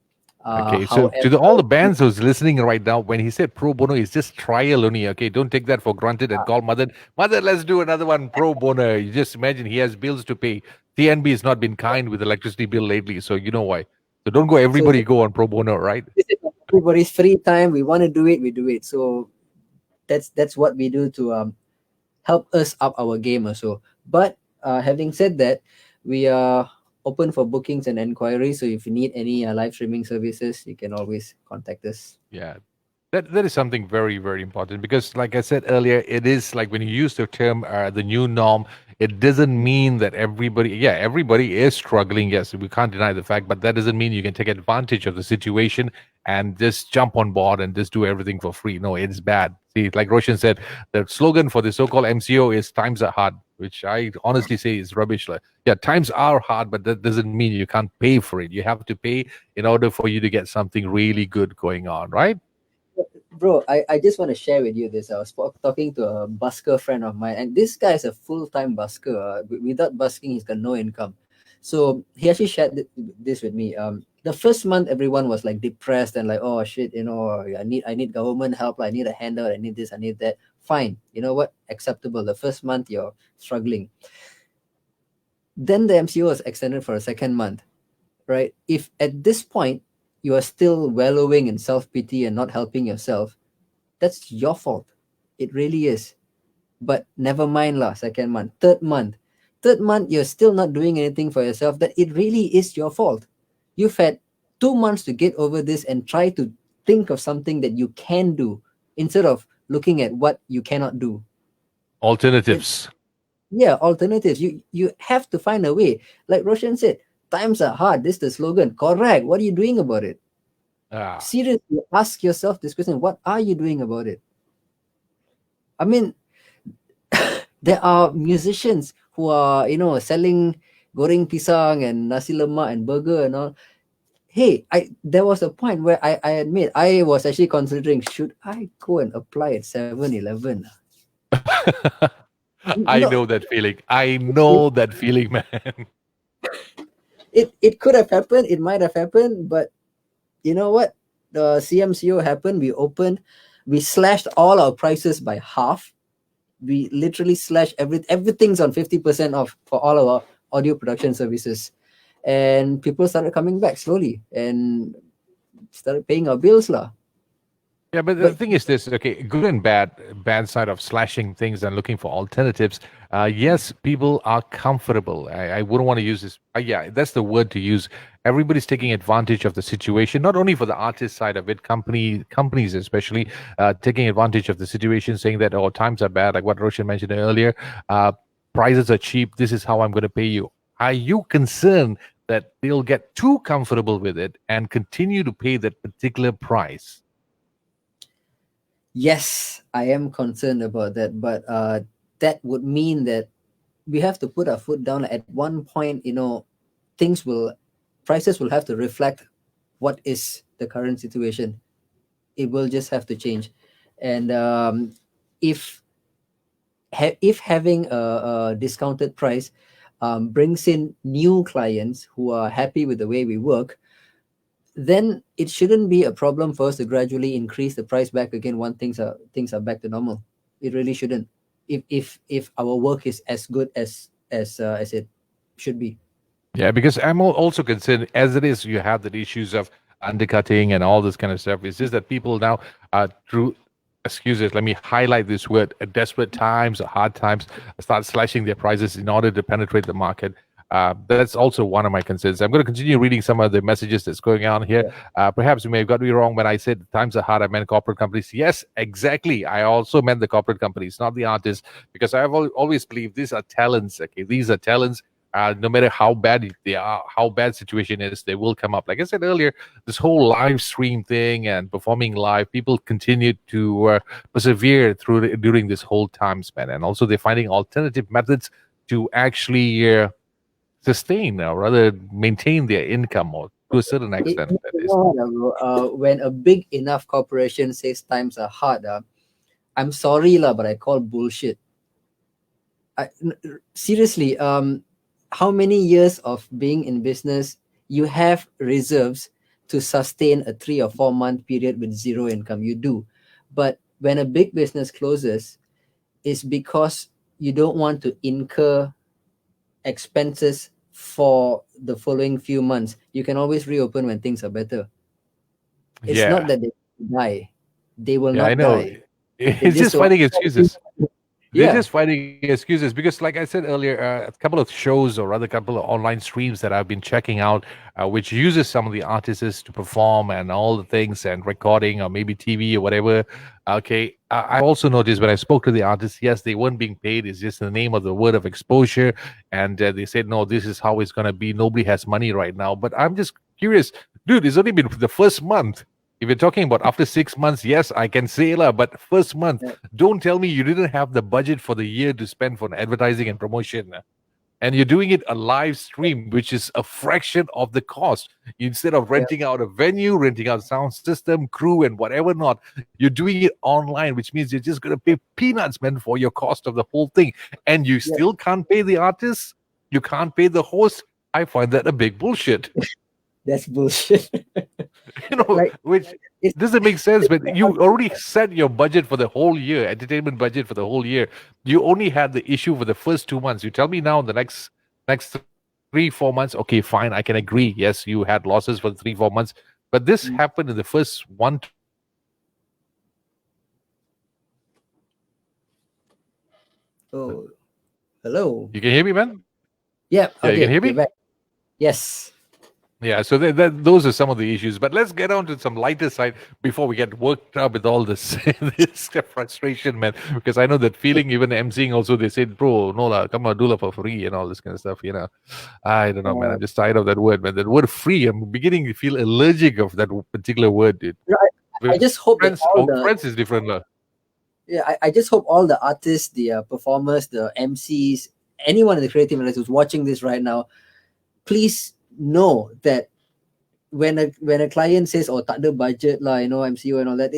Okay, so to However, all the bands who's listening right now, when he said pro bono, it's just trial only. Okay, don't take that for granted and call mother. Mother, let's do another one pro bono. You just imagine he has bills to pay. TNB has not been kind with electricity bill lately, so you know why. So don't go. so Everybody go on pro bono, right? this is everybody's free time. We want to do it, we do it. So that's what we do to help us up our game also. But having said that, we are open for bookings and enquiries. So if you need any live streaming services, you can always contact us. Yeah, that is something very, very important because, like I said earlier, it is like when you use the term the new norm, it doesn't mean that everybody is struggling. Yes, we can't deny the fact, but that doesn't mean you can take advantage of the situation and just jump on board and just do everything for free. No, it's bad. See, like Roshan said, the slogan for the so-called MCO is "Times are hard," which I honestly say is rubbish. Like, yeah, times are hard, but that doesn't mean you can't pay for it. You have to pay in order for you to get something really good going on, right? Bro, I just want to share with you this. I was talking to a busker friend of mine, and this guy is a full-time busker. Without busking, he's got no income. So he actually shared this with me. The first month, everyone was like depressed and like, oh shit, I need government help. I need a handout. I need this. I need that. Fine, you know what? Acceptable. The first month you're struggling. Then the MCO was extended for a second month, right? If at this point you are still wallowing in self-pity and not helping yourself, that's your fault. It really is. But never mind lah, second month, third month. Third month, you're still not doing anything for yourself, that it really is your fault. You've had 2 months to get over this and try to think of something that you can do instead of looking at what you cannot do. It, Alternatives. yeah, alternatives. You have to find a way. Like Roshan said, times are hard. This is the slogan. Correct. What are you doing about it? Ah, Seriously, ask yourself this question. What are you doing about it? I mean, there are musicians who are selling goreng pisang and nasi lemak and burger and all. Hey, I there was a point where I admit I was actually considering, should I go and apply at 7-Eleven? I No, know that feeling. I it, know that feeling, man. it could have happened, it might have happened, but you know what, the CMCO happened, we slashed all our prices by half. We literally slashed everything's on 50% off for all our audio production services, and people started coming back slowly and started paying our bills lah. Yeah, but the But thing is this, okay, good and bad side of slashing things and looking for alternatives. Yes, people are comfortable. I wouldn't want to use this. Yeah, that's the word to use. Everybody's taking advantage of the situation, not only for the artist side of it, companies especially, taking advantage of the situation, saying that, oh, times are bad, like what Roshan mentioned earlier. Uh, Prices are cheap. This is how I'm going to pay you. Are you concerned that they'll get too comfortable with it and continue to pay that particular price? yes, I am concerned about that. But that would mean that we have to put our foot down. At one point, things will, prices will have to reflect what is the current situation. It will just have to change. And if if having a discounted price brings in new clients who are happy with the way we work, then it shouldn't be a problem for us to gradually increase the price back again when things are back to normal. It really shouldn't. If our work is as good as it should be. Yeah, because I'm also concerned, as it is, you have the issues of undercutting and all this kind of stuff. It's just that people now, through excuses, let me highlight this word, desperate times or hard times, start slashing their prices in order to penetrate the market. That's also one of my concerns. I'm going to continue reading some of the messages that's going on here. Yeah. Perhaps you may have got me wrong when I said times are hard. I meant corporate companies. Yes, exactly. I also meant the corporate companies, not the artists, because I've always believed these are talents. Okay, these are talents. No matter how bad they are, how bad situation is, they will come up. Like I said earlier, this whole live stream thing and performing live, people continue to persevere during this whole time span, and also they're finding alternative methods to actually sustain or rather maintain their income, or to a certain It, extent, that you is. know what, bro? When a big enough corporation says times are hard, I'm sorry lah, but I call bullshit. Seriously, how many years of being in business you have reserves to sustain a 3 or 4 month period with zero income? You do. But when a big business closes, it's because you don't want to incur expenses for the following few months. You can always reopen when things are better. It's not Yeah, that they die. They will yeah, I not know. die. They It's just just don't finding want. excuses. They're Yeah. just finding excuses because, like I said earlier, a couple of shows or rather, a couple of online streams that I've been checking out, which uses some of the artists to perform and all the things and recording or maybe TV or whatever. Okay, I also noticed when I spoke to the artists, yes, they weren't being paid. It's just the name of the word of exposure, and they said, no, this is how it's gonna be. Nobody has money right now. But I'm just curious, dude. It's only been the first month. If you're talking about after 6 months, yes, I can say lah. But first month, Yeah. don't tell me you didn't have the budget for the year to spend for advertising and promotion. And you're doing it a live stream, which is a fraction of the cost. Instead of Yeah. renting out a venue, renting out sound system, crew, and whatever not, you're doing it online, which means you're just going to pay peanuts, man, for your cost of the whole thing. And you Yeah. still can't pay the artist. You can't pay the host. I find that a big bullshit. That's bullshit. Like Which it's doesn't make sense. But you already set your budget for the whole year, entertainment budget for the whole year. You only had the issue for the first 2 months. You tell me now, the next 3 4 months, okay, fine, I can agree. Yes, you had losses for 3 4 months, but this happened in the first one. oh, hello. You can hear me, man? Yeah, Yeah, you can okay, hear you're me. back. Yes. Yeah, so those are some of the issues. But let's get on to some lighter side before we get worked up with all this this frustration, man. Because I know that feeling. Even emceeing also, they said, "Bro, no lah, come on, do la for free," and all this kind of stuff. I don't know, man. Uh, I'm just tired of that word, man. That word "free." I'm beginning to feel allergic of that particular word, dude. I just hope that Friends, all oh, the friends is different, lah. yeah, I just hope all the artists, the performers, the MCs, anyone in the creative industry who's watching this right now, please know that when a client says, "Oh, tak ada budget lah," MCO and all that,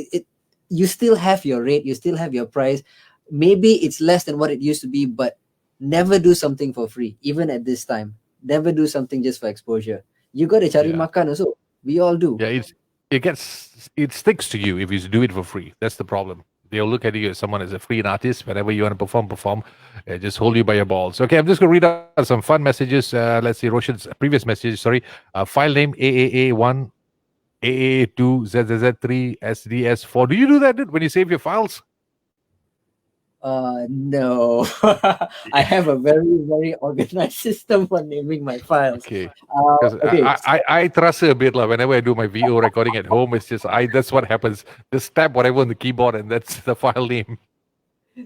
you still have your rate, you still have your price. Maybe it's less than what it used to be, but never do something for free, even at this time. Never do something just for exposure. You got to cari Yeah, makan also. We all do. yeah. It sticks to you if you do it for free. That's the problem. They'll look at you as someone as a free artist. Whenever you want to perform. Just hold you by your balls. Okay, I'm just going to read out some fun messages. Let's see, Roshan's previous message. Sorry, file name AAA1 AA2, ZZZ3, SDS4. Do you do that, dude, when you save your files? No. I have a very, very organized system for naming my files. Okay. Because Okay. I trust it a bit. Like, whenever I do my VO recording at home, it's just that's what happens. Just tap whatever on the keyboard and that's the file name.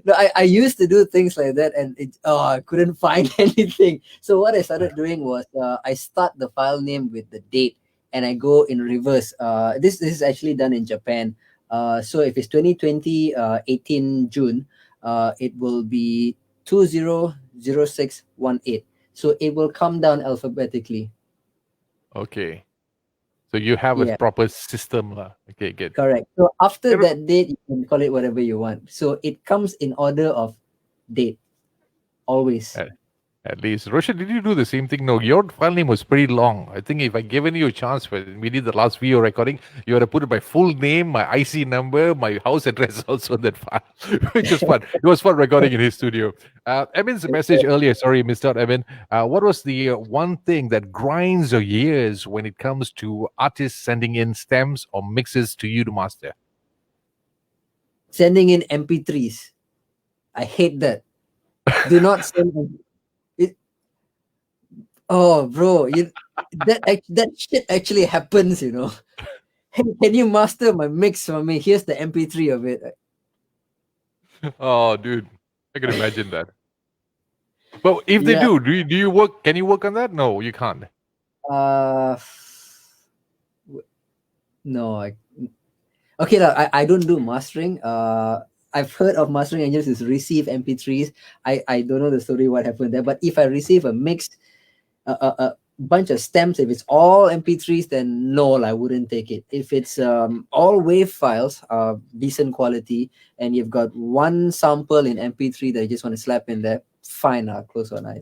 No, I used to do things like that, and I couldn't find anything. So what I started doing was I start the file name with the date, and I go in reverse. This is actually done in Japan. So if it's 2020, 18 June, it will be 200618. So it will come down alphabetically. Okay. So you have a Yeah, proper system. Okay, good. correct. So after Yeah, that date, you can call it whatever you want. So it comes in order of date always. At, at least. Roshan, did you do the same thing? No, your file name was pretty long. I think if I given you a chance when we did the last video recording, you would have put my full name, my IC number, my house address also in that file, which is fun. It was fun recording in his studio. Emin's message earlier, sorry, missed out, Emin. What was the one thing that grinds your gears when it comes to artists sending in stems or mixes to you to master? Sending in MP3s. I hate that. Do not send it. Oh, bro, that shit actually happens. Hey, can you master my mix for me? Here's the MP3 of it. Oh, dude, I can imagine that. But if they Yeah. do you work? Can you work on that? No, you can't. Uh, no. Okay, I don't do mastering. I've heard of mastering engines is receive MP3s. I don't know the story what happened there, but if I receive a mix, a bunch of stems, if it's all MP3s, then no, I wouldn't take it. If it's all wave files, decent quality, and you've got one sample in MP3 that you just want to slap in there, fine, close one eye.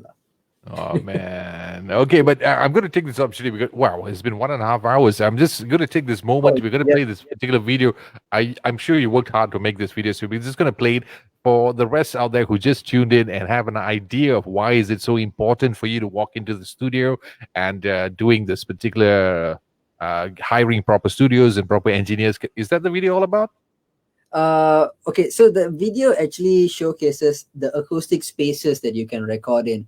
Oh man. Okay, but I'm going to take this opportunity because wow, it's been 1.5 hours. I'm just going to take this moment. Oh, We're going to yeah. play this particular video. I'm sure you worked hard to make this video, so we're just going to play it for the rest out there who just tuned in and have an idea of why is it so important for you to walk into the studio and doing this particular hiring proper studios and proper engineers. Is that the video all about? Okay, so the video actually showcases the acoustic spaces that you can record in.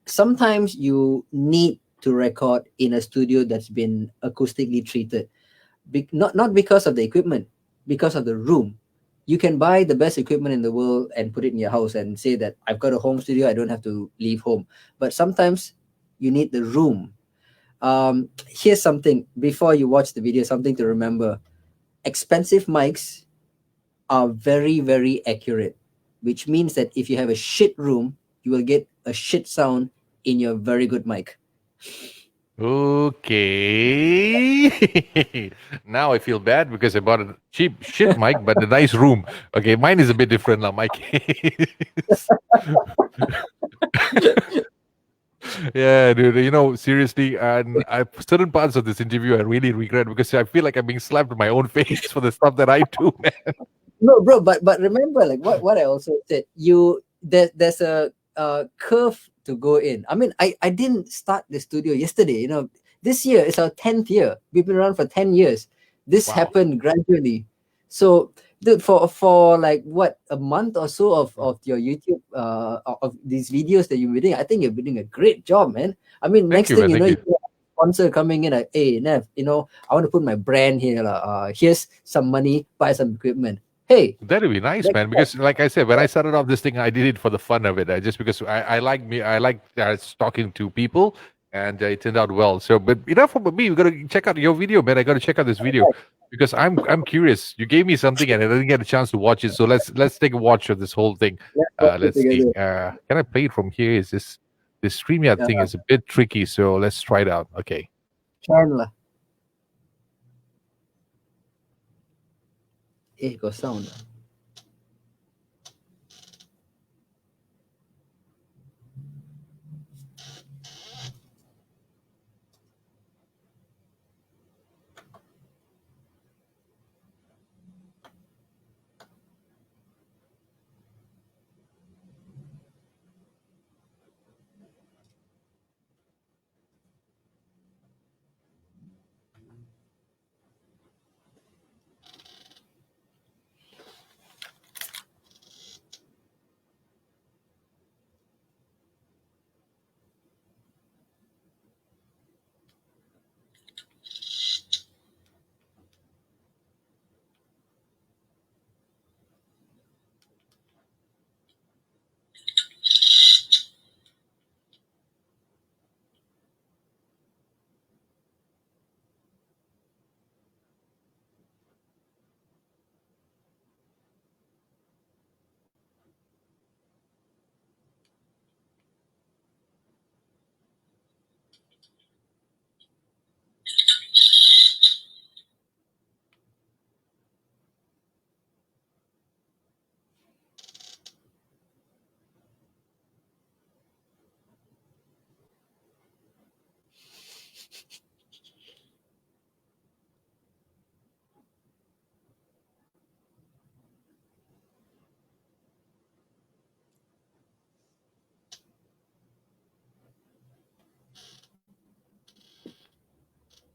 Sometimes you need to record in a studio that's been acoustically treated, not because of the equipment, because of the room. You can buy the best equipment in the world and put it in your house and say that I've got a home studio, I don't have to leave home. But sometimes you need the room. Here's something before you watch the video, something to remember. Expensive mics are very, very accurate, which means that if you have a shit room, you will get a shit sound in your very good mic. Okay. Now I feel bad because I bought a cheap shit mic, but a nice room. Okay, mine is a bit different now. My case. Yeah, dude. Seriously, and certain parts of this interview I really regret because I feel like I'm being slapped in my own face for the stuff that I do, man. No, bro, but remember, like what I also said, there's a curve to go in. I mean, I didn't start the studio yesterday. This year is our 10th year. We've been around for 10 years. This Wow. happened gradually. So, dude, for like what, a month or so of your YouTube of these videos that you're doing, I think you're doing a great job, man. I mean, Thank next you, thing man. you know, Thank you you. get a sponsor coming in like, hey, Nev, I want to put my brand here. Here's some money, buy some equipment. Hey, That'd be nice, next man. step. Because, like I said, when I started off this thing, I did it for the fun of it. Just because I like me, I like talking to people, and it turned out well. So, but enough about me. We got to check out your video, man. I got to check out this video because I'm curious. You gave me something, and I didn't get a chance to watch it. So let's take a watch of this whole thing. Let's watch it Let's see. together. Can I play it from here? Is this StreamYard thing Uh, is a bit tricky? So let's try it out. Okay. Can lah. Got sound.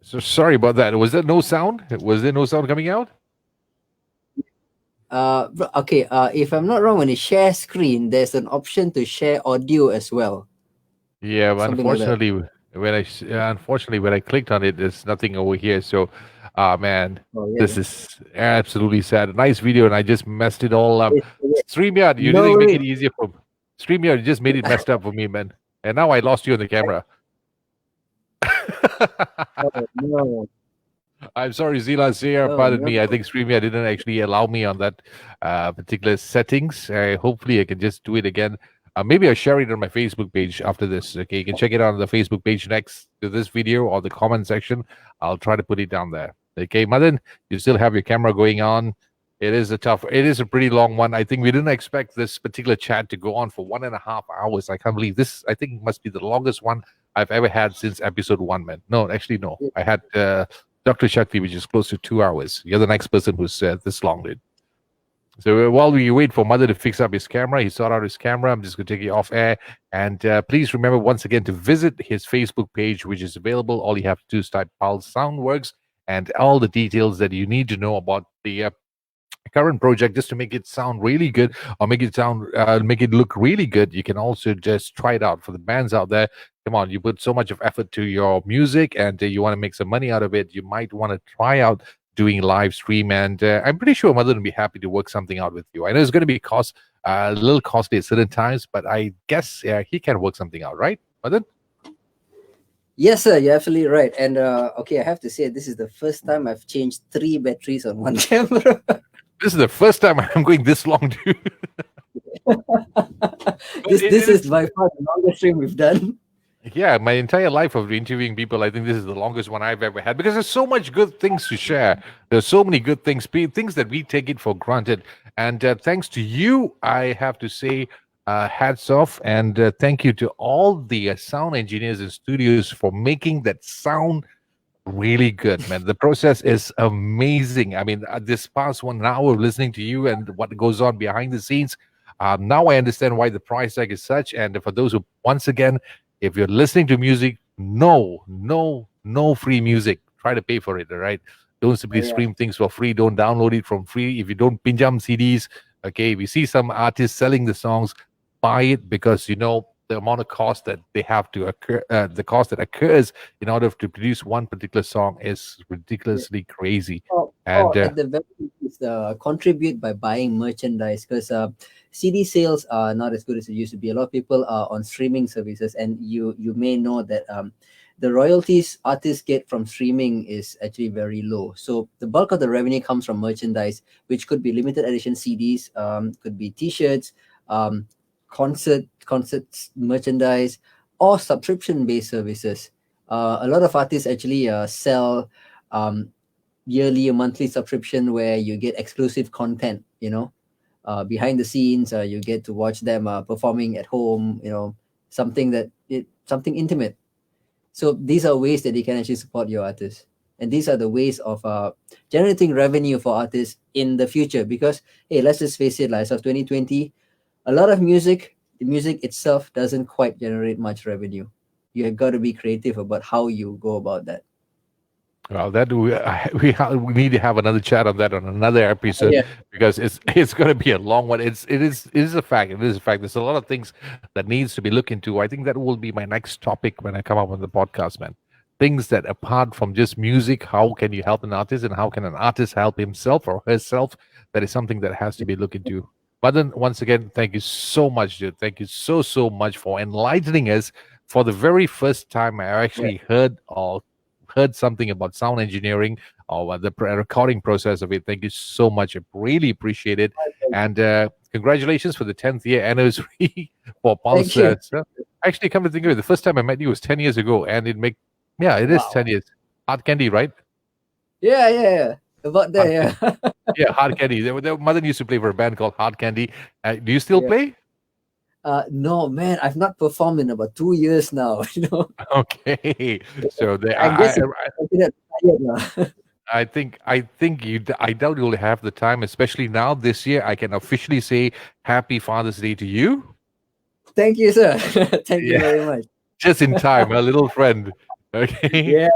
So sorry about that. Was there no sound? Was there no sound coming out? Okay. If I'm not wrong, when you share screen, there's an option to share audio as well, Yeah, but something like that. unfortunately when I clicked on it, there's nothing over here. So, man, Oh this yeah. is absolutely sad. Nice video, and I just messed it all up. StreamYard, you No didn't make worries. it easier for StreamYard. You just made it messed up for me, man. And now I lost you on the camera. Oh no. I'm sorry, Zila Zia, Oh pardon no. me. I think StreamYard didn't actually allow me on that particular settings. Hopefully, I can just do it again. Maybe I'll share it on my Facebook page after this. Okay, you can check it out on the Facebook page next to this video or the comment section. I'll try to put it down there. Okay, Madan, you still have your camera going on. It is a pretty long one. I think we didn't expect this particular chat to go on for 1.5 hours. I can't believe this. I think it must be the longest one I've ever had since episode one, man. No, actually, no. I had Dr. Shakti, which is close to 2 hours. You're the next person who's this long, dude. So while we wait for Mother to fix up his camera, he sorted out his camera. I'm just going to take you off air. And please remember once again to visit his Facebook page, which is available. All you have to do is type Pulse Soundworks and all the details that you need to know about the current project, just to make it sound really good or make it look really good. You can also just try it out. For the bands out there, come on, you put so much of effort to your music, and you want to make some money out of it. You might want to try out doing live stream, and I'm pretty sure Mother will be happy to work something out with you. I know it's going to be a little costly at certain times, but I guess he can work something out, right, Mother? Yes, sir. You're absolutely right. And okay, I have to say this is the first time I've changed 3 batteries on one camera. This is the first time I'm going this long, dude. This is by far the longest stream we've done. Yeah, my entire life of interviewing people, I think this is the longest one I've ever had because there's so much good things to share. There's so many good things, things that we take it for granted. And thanks to you, I have to say, hats off, and thank you to all the sound engineers and studios for making that sound really good, man. The process is amazing. I mean, this past 1 hour of listening to you and what goes on behind the scenes, now I understand why the price tag is such. And for those who, once again, if you're listening to music, no free music. Try to pay for it, all right? Don't simply stream things for free. Don't download it from free. If you don't pinjam CDs, okay, we see some artists selling the songs, buy it, because you know the amount of cost that they have to occur, the cost that occurs in order to produce one particular song is ridiculously crazy. And At the very least, contribute by buying merchandise, because CD sales are not as good as it used to be. A lot of people are on streaming services, and you may know that the royalties artists get from streaming is actually very low. So the bulk of the revenue comes from merchandise, which could be limited edition CDs, could be T-shirts, concerts merchandise, or subscription based services. A lot of artists actually sell yearly or monthly subscription where you get exclusive content, behind the scenes. You get to watch them performing at home, something intimate. So these are ways that you can actually support your artists, and these are the ways of generating revenue for artists in the future. Because hey, let's just face it, like as of 2020, a lot of the music itself doesn't quite generate much revenue. You have got to be creative about how you go about that. well, that we need to have another chat on that on another episode, Yeah. because it's going to be a long one. It is a fact. It is a fact. There's a lot of things that needs to be looked into. I think that will be my next topic when I come up on the podcast, man. Things that apart from just music, how can you help an artist, and how can an artist help himself or herself? That is something that has to be looked into. But then once again, thank you so much, dude. Thank you so much for enlightening us. For the very first time, I Yeah. actually heard something about sound engineering or the recording process of it. Thank you so much. I really appreciate it. And congratulations for the 10th year anniversary for Pulse. Thank you. Actually, come to think of it, the first time I met you was 10 years ago. And it is Wow. 10 years. Hard Candy, right? Yeah. About that, yeah. Yeah, Hard Candy. Their mother used to play for a band called Hard Candy. Do you still Yeah. play? No, man, I've not performed in about 2 years now. Okay. So I guess it's considered retired now. I doubt you'll have the time, especially now this year. I can officially say Happy Father's Day to you. Thank you, sir. Thank you Yeah. very much. Just in time, a little friend. Okay. Yeah.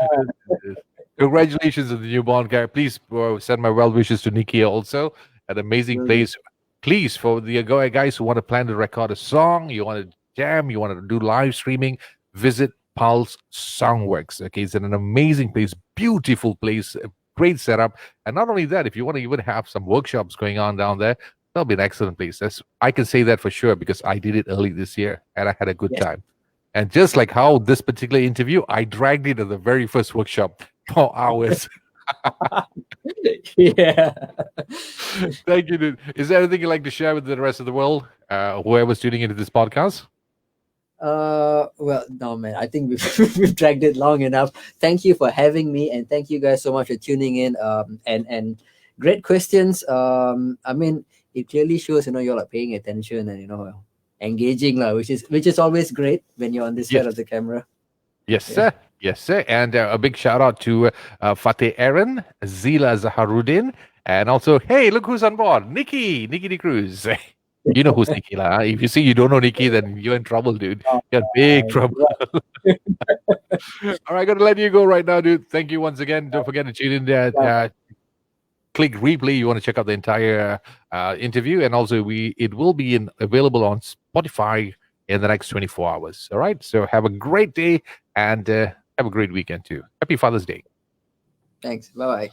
Congratulations on the newborn, guy. Please send my well wishes to Nikki also. An amazing Will do. place. Please, for the guys who want to plan to record a song, you want to jam, you want to do live streaming, visit Pulse Soundworks. Okay, it's an amazing place, beautiful place, a great setup. And not only that, if you want to even have some workshops going on down there, that'll be an excellent place. I can say that for sure because I did it early this year and I had a good Yes. time. And just like how this particular interview, I dragged it to the very first workshop for hours. Yeah. Thank you, dude. Is there anything you'd like to share with the rest of the world? Whoever's tuning into this podcast? Well, no, man. I think we've dragged it long enough. Thank you for having me, and thank you guys so much for tuning in. And great questions. I mean, it clearly shows you all are paying attention and engaging which is always great when you're on this side of the camera. Yes, sir. Yes, sir. And a big shout out to Fateh Aaron, Zila Zaharuddin, and also, hey, look who's on board, Nikki De Cruz. You know who's Nikki, lah. If you see you don't know Nikki, then you're in trouble, dude. You're in big trouble. All right, gonna let you go right now, dude. Thank you once again. Don't forget to tune in there. Click replay. You want to check out the entire interview, and also it will be available on Spotify in the next 24 hours. All right. So have a great day and have a great weekend too. Happy Father's Day. Thanks. Bye bye.